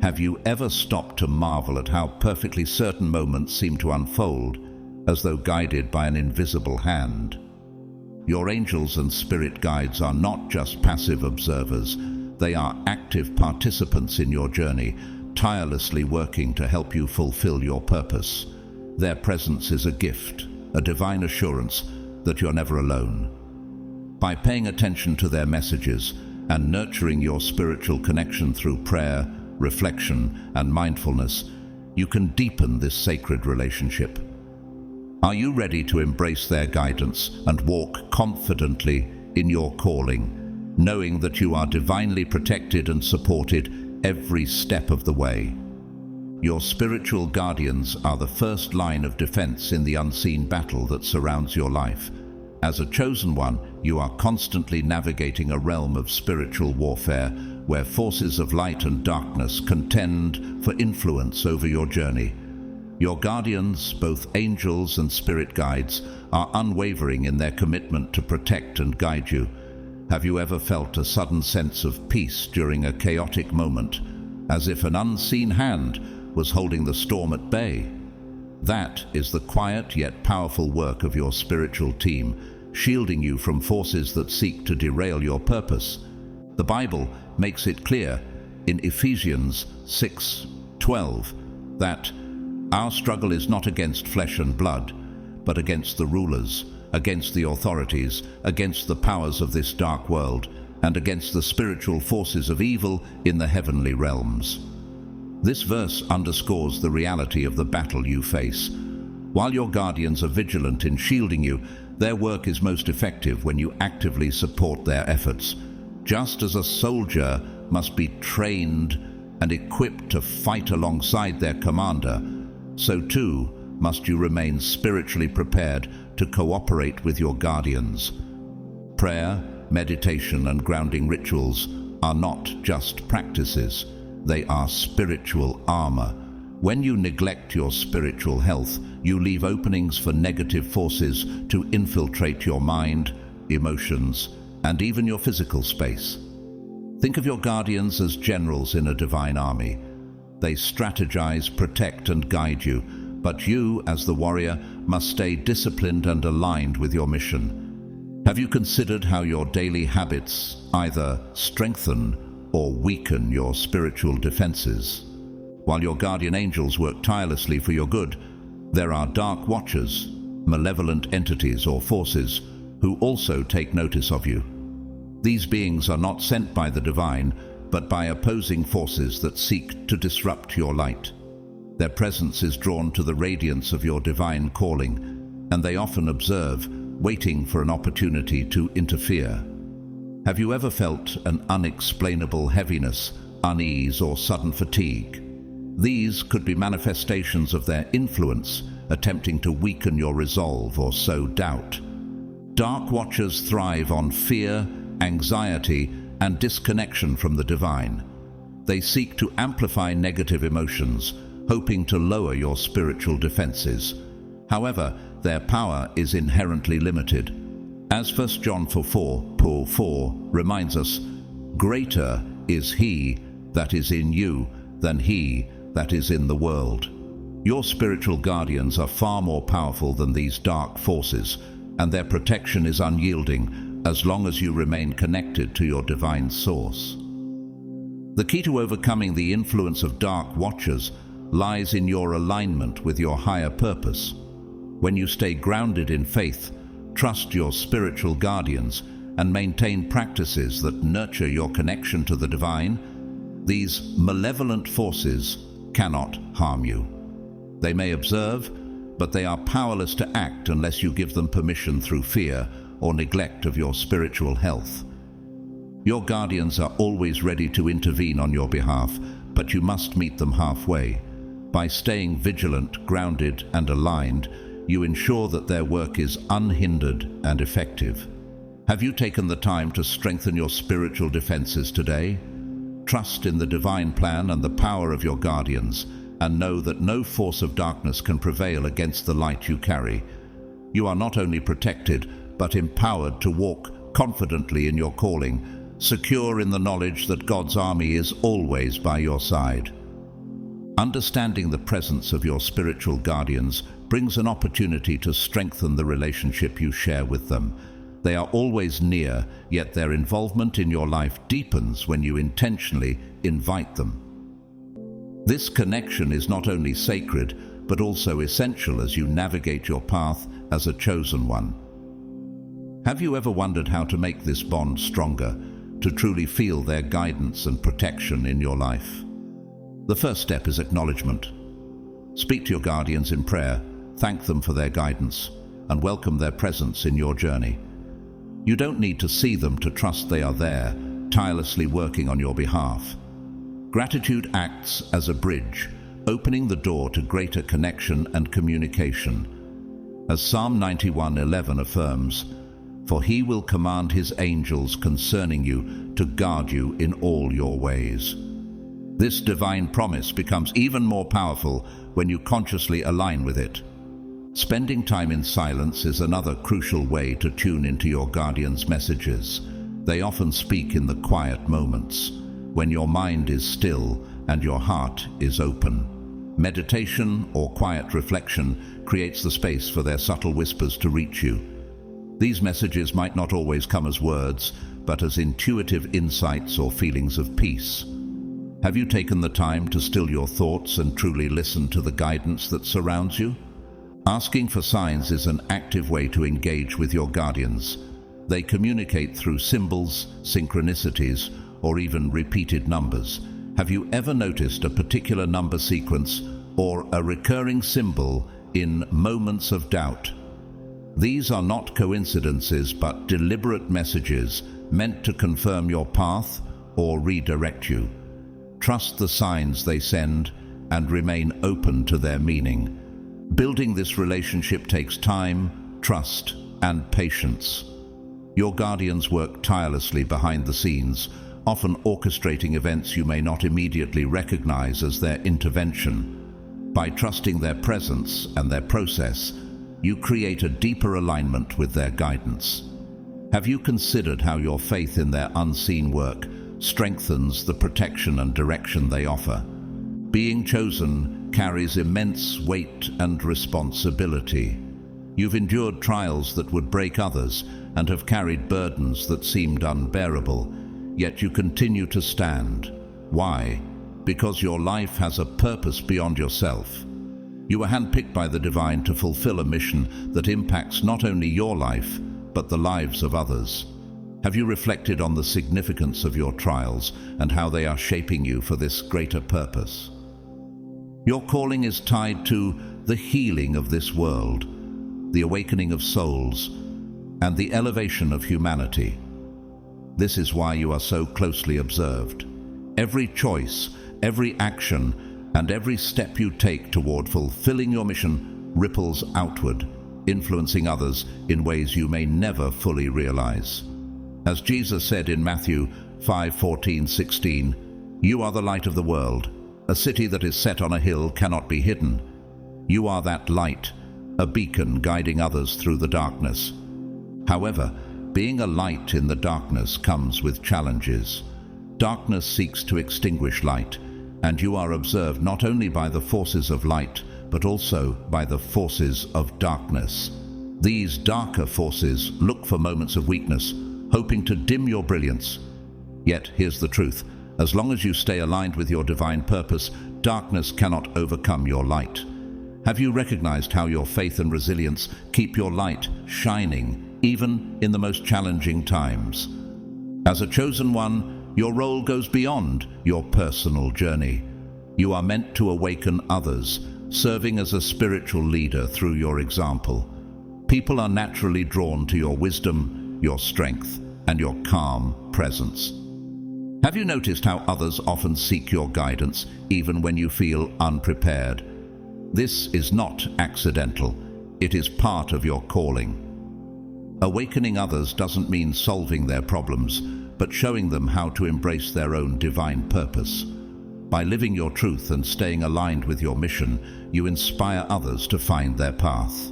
Have you ever stopped to marvel at how perfectly certain moments seem to unfold, as though guided by an invisible hand? Your angels and spirit guides are not just passive observers. They are active participants in your journey, tirelessly working to help you fulfill your purpose. Their presence is a gift, a divine assurance that you're never alone. By paying attention to their messages and nurturing your spiritual connection through prayer, reflection, and mindfulness, you can deepen this sacred relationship. Are you ready to embrace their guidance and walk confidently in your calling, knowing that you are divinely protected and supported every step of the way? Your spiritual guardians are the first line of defense in the unseen battle that surrounds your life. As a chosen one, you are constantly navigating a realm of spiritual warfare where forces of light and darkness contend for influence over your journey. Your guardians, both angels and spirit guides, are unwavering in their commitment to protect and guide you. Have you ever felt a sudden sense of peace during a chaotic moment, as if an unseen hand was holding the storm at bay? That is the quiet yet powerful work of your spiritual team, shielding you from forces that seek to derail your purpose. The Bible makes it clear in Ephesians 6:12 that our struggle is not against flesh and blood, but against the rulers, against the authorities, against the powers of this dark world, and against the spiritual forces of evil in the heavenly realms. This verse underscores the reality of the battle you face. While your guardians are vigilant in shielding you, their work is most effective when you actively support their efforts. Just as a soldier must be trained and equipped to fight alongside their commander, so too must you remain spiritually prepared to cooperate with your guardians. Prayer, meditation, and grounding rituals are not just practices. They are spiritual armor. When you neglect your spiritual health, you leave openings for negative forces to infiltrate your mind, emotions, and even your physical space. Think of your guardians as generals in a divine army. They strategize, protect, and guide you, but you, as the warrior, must stay disciplined and aligned with your mission. Have you considered how your daily habits either strengthen or weaken your spiritual defenses? While your guardian angels work tirelessly for your good, there are dark watchers, malevolent entities or forces, who also take notice of you. These beings are not sent by the divine, but by opposing forces that seek to disrupt your light. Their presence is drawn to the radiance of your divine calling, and they often observe, waiting for an opportunity to interfere. Have you ever felt an unexplainable heaviness, unease, or sudden fatigue? These could be manifestations of their influence, attempting to weaken your resolve or sow doubt. Dark watchers thrive on fear, anxiety, and disconnection from the divine. They seek to amplify negative emotions, hoping to lower your spiritual defenses. However, their power is inherently limited. As 1 John 4 reminds us, "Greater is he that is in you than he that is in the world." Your spiritual guardians are far more powerful than these dark forces, and their protection is unyielding as long as you remain connected to your divine source. The key to overcoming the influence of dark watchers lies in your alignment with your higher purpose. When you stay grounded in faith, trust your spiritual guardians, and maintain practices that nurture your connection to the divine, these malevolent forces cannot harm you. They may observe, but they are powerless to act unless you give them permission through fear or neglect of your spiritual health. Your guardians are always ready to intervene on your behalf, but you must meet them halfway. By staying vigilant, grounded, and aligned, you ensure that their work is unhindered and effective. Have you taken the time to strengthen your spiritual defenses today? Trust in the divine plan and the power of your guardians, and know that no force of darkness can prevail against the light you carry. You are not only protected, but empowered to walk confidently in your calling, secure in the knowledge that God's army is always by your side. Understanding the presence of your spiritual guardians brings an opportunity to strengthen the relationship you share with them. They are always near, yet their involvement in your life deepens when you intentionally invite them. This connection is not only sacred, but also essential as you navigate your path as a chosen one. Have you ever wondered how to make this bond stronger, to truly feel their guidance and protection in your life? The first step is acknowledgement. Speak to your guardians in prayer, thank them for their guidance, and welcome their presence in your journey. You don't need to see them to trust they are there, tirelessly working on your behalf. Gratitude acts as a bridge, opening the door to greater connection and communication. As Psalm 91:11 affirms, "For he will command his angels concerning you to guard you in all your ways." This divine promise becomes even more powerful when you consciously align with it. Spending time in silence is another crucial way to tune into your guardian's messages. They often speak in the quiet moments, when your mind is still and your heart is open. Meditation or quiet reflection creates the space for their subtle whispers to reach you. These messages might not always come as words, but as intuitive insights or feelings of peace. Have you taken the time to still your thoughts and truly listen to the guidance that surrounds you? Asking for signs is an active way to engage with your guardians. They communicate through symbols, synchronicities, or even repeated numbers. Have you ever noticed a particular number sequence or a recurring symbol in moments of doubt? These are not coincidences, but deliberate messages meant to confirm your path or redirect you. Trust the signs they send and remain open to their meaning. Building this relationship takes time, trust, and patience. Your guardians work tirelessly behind the scenes, often orchestrating events you may not immediately recognize as their intervention. By trusting their presence and their process, you create a deeper alignment with their guidance. Have you considered how your faith in their unseen work strengthens the protection and direction they offer? Being chosen carries immense weight and responsibility. You've endured trials that would break others and have carried burdens that seemed unbearable, yet you continue to stand. Why? Because your life has a purpose beyond yourself. You were handpicked by the divine to fulfill a mission that impacts not only your life, but the lives of others. Have you reflected on the significance of your trials and how they are shaping you for this greater purpose? Your calling is tied to the healing of this world, the awakening of souls, and the elevation of humanity. This is why you are so closely observed. Every choice, every action, and every step you take toward fulfilling your mission ripples outward, influencing others in ways you may never fully realize. As Jesus said in Matthew 5:14-16, "You are the light of the world. A city that is set on a hill cannot be hidden. You are that light, a beacon guiding others through the darkness." However, being a light in the darkness comes with challenges. Darkness seeks to extinguish light, and you are observed not only by the forces of light, but also by the forces of darkness. These darker forces look for moments of weakness, hoping to dim your brilliance. Yet here's the truth. As long as you stay aligned with your divine purpose, darkness cannot overcome your light. Have you recognized how your faith and resilience keep your light shining, even in the most challenging times? As a chosen one, your role goes beyond your personal journey. You are meant to awaken others, serving as a spiritual leader through your example. People are naturally drawn to your wisdom, your strength, and your calm presence. Have you noticed how others often seek your guidance even when you feel unprepared? This is not accidental. It is part of your calling. Awakening others doesn't mean solving their problems, but showing them how to embrace their own divine purpose. By living your truth and staying aligned with your mission, you inspire others to find their path.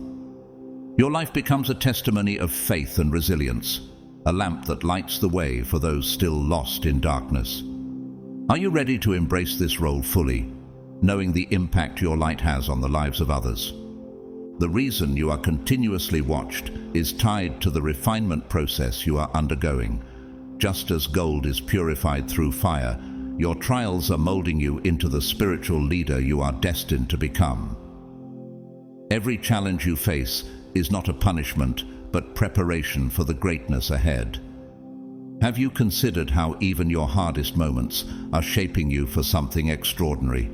Your life becomes a testimony of faith and resilience, a lamp that lights the way for those still lost in darkness. Are you ready to embrace this role fully, knowing the impact your light has on the lives of others? The reason you are continuously watched is tied to the refinement process you are undergoing. Just as gold is purified through fire, your trials are molding you into the spiritual leader you are destined to become. Every challenge you face is not a punishment, but preparation for the greatness ahead. Have you considered how even your hardest moments are shaping you for something extraordinary?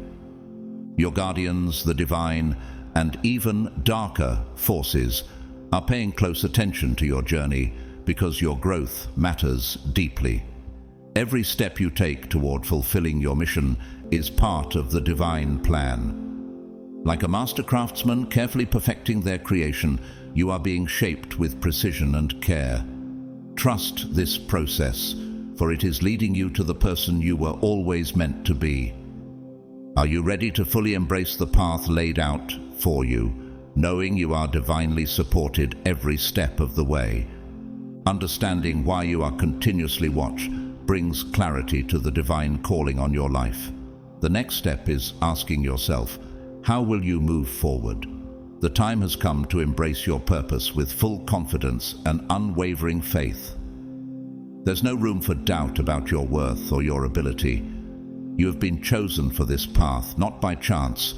Your guardians, the divine, and even darker forces are paying close attention to your journey because your growth matters deeply. Every step you take toward fulfilling your mission is part of the divine plan. Like a master craftsman carefully perfecting their creation, you are being shaped with precision and care. Trust this process, for it is leading you to the person you were always meant to be. Are you ready to fully embrace the path laid out for you, knowing you are divinely supported every step of the way? Understanding why you are continuously watched brings clarity to the divine calling on your life. The next step is asking yourself, how will you move forward? The time has come to embrace your purpose with full confidence and unwavering faith. There's no room for doubt about your worth or your ability. You have been chosen for this path, not by chance,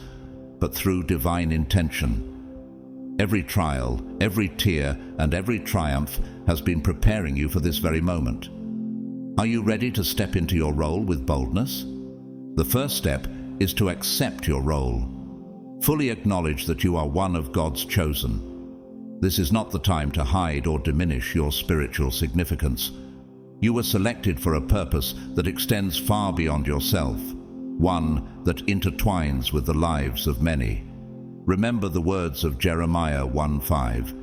but through divine intention. Every trial, every tear, and every triumph has been preparing you for this very moment. Are you ready to step into your role with boldness? The first step is to accept your role. Fully acknowledge that you are one of God's chosen. This is not the time to hide or diminish your spiritual significance. You were selected for a purpose that extends far beyond yourself, one that intertwines with the lives of many. Remember the words of Jeremiah 1:5.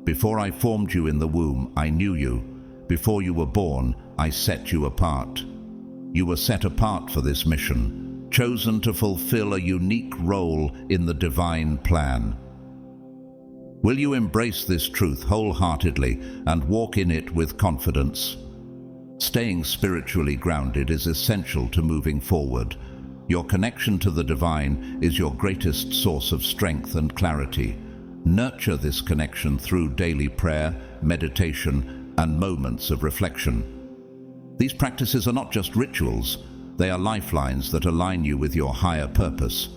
Before I formed you in the womb, I knew you. Before you were born, I set you apart. You were set apart for this mission, chosen to fulfill a unique role in the divine plan. Will you embrace this truth wholeheartedly and walk in it with confidence? Staying spiritually grounded is essential to moving forward. Your connection to the divine is your greatest source of strength and clarity. Nurture this connection through daily prayer, meditation, and moments of reflection. These practices are not just rituals, they are lifelines that align you with your higher purpose.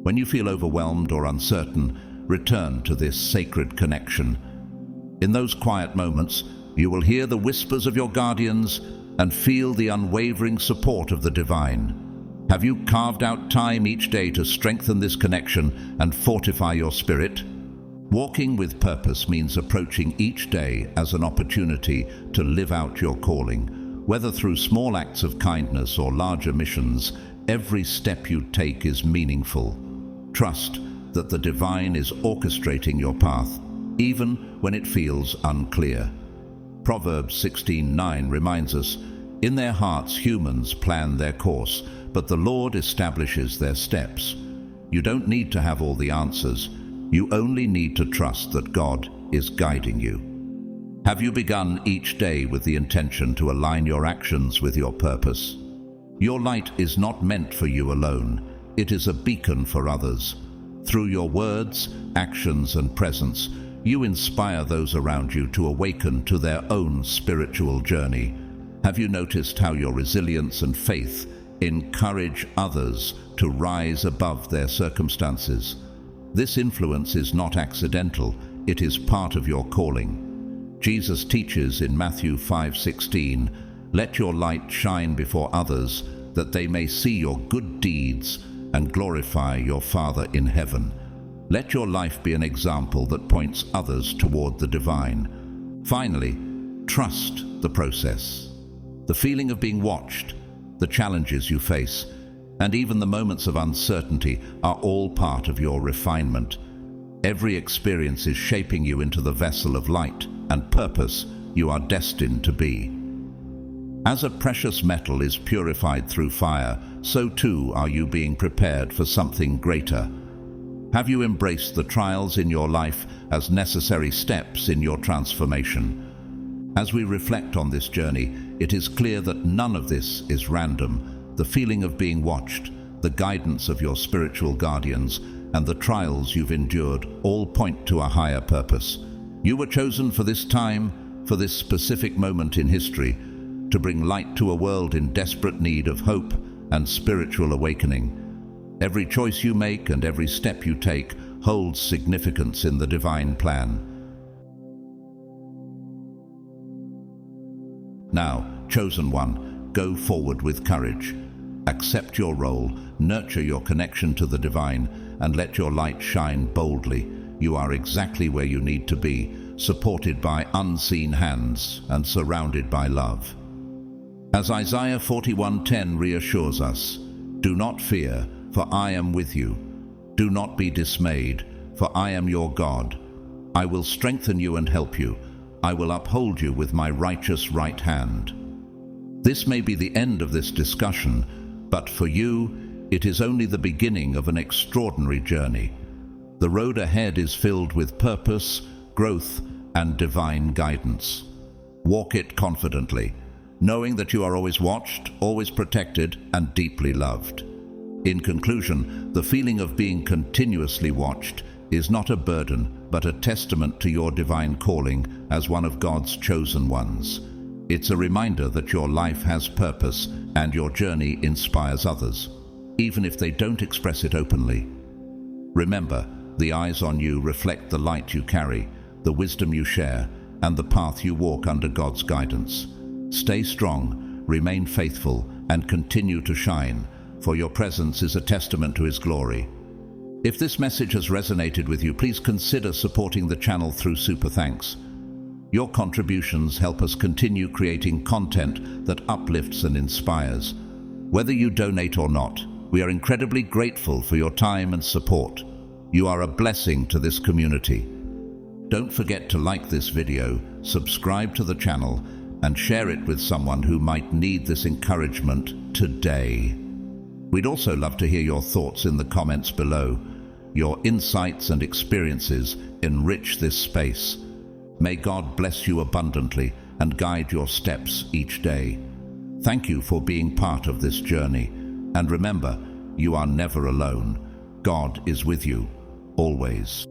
When you feel overwhelmed or uncertain, return to this sacred connection. In those quiet moments, you will hear the whispers of your guardians and feel the unwavering support of the divine. Have you carved out time each day to strengthen this connection and fortify your spirit? Walking with purpose means approaching each day as an opportunity to live out your calling. Whether through small acts of kindness or larger missions, every step you take is meaningful. Trust that the divine is orchestrating your path, even when it feels unclear. Proverbs 16:9 reminds us, "In their hearts humans plan their course, but the Lord establishes their steps." You don't need to have all the answers. You only need to trust that God is guiding you. Have you begun each day with the intention to align your actions with your purpose? Your light is not meant for you alone. It is a beacon for others. Through your words, actions, and presence, you inspire those around you to awaken to their own spiritual journey. Have you noticed how your resilience and faith encourage others to rise above their circumstances? This influence is not accidental, it is part of your calling. Jesus teaches in Matthew 5:16, "Let your light shine before others, that they may see your good deeds and glorify your Father in heaven." Let your life be an example that points others toward the divine. Finally, trust the process. The feeling of being watched, the challenges you face, and even the moments of uncertainty are all part of your refinement. Every experience is shaping you into the vessel of light and purpose you are destined to be. As a precious metal is purified through fire, so too are you being prepared for something greater. Have you embraced the trials in your life as necessary steps in your transformation? As we reflect on this journey, it is clear that none of this is random. The feeling of being watched, the guidance of your spiritual guardians, and the trials you've endured all point to a higher purpose. You were chosen for this time, for this specific moment in history, to bring light to a world in desperate need of hope and spiritual awakening. Every choice you make and every step you take holds significance in the divine plan. Now, chosen one, go forward with courage. Accept your role, nurture your connection to the divine, and let your light shine boldly. You are exactly where you need to be, supported by unseen hands and surrounded by love. As Isaiah 41:10 reassures us, "Do not fear, for I am with you. Do not be dismayed, for I am your God. I will strengthen you and help you. I will uphold you with my righteous right hand." This may be the end of this discussion, but for you, it is only the beginning of an extraordinary journey. The road ahead is filled with purpose, growth, and divine guidance. Walk it confidently, knowing that you are always watched, always protected, and deeply loved. In conclusion, the feeling of being continuously watched is not a burden, but a testament to your divine calling as one of God's chosen ones. It's a reminder that your life has purpose and your journey inspires others, even if they don't express it openly. Remember, the eyes on you reflect the light you carry, the wisdom you share, and the path you walk under God's guidance. Stay strong, remain faithful, and continue to shine, for your presence is a testament to His glory. If this message has resonated with you, please consider supporting the channel through Super Thanks. Your contributions help us continue creating content that uplifts and inspires. Whether you donate or not, we are incredibly grateful for your time and support. You are a blessing to this community. Don't forget to like this video, subscribe to the channel, and share it with someone who might need this encouragement today. We'd also love to hear your thoughts in the comments below. Your insights and experiences enrich this space. May God bless you abundantly and guide your steps each day. Thank you for being part of this journey. And remember, you are never alone. God is with you, always.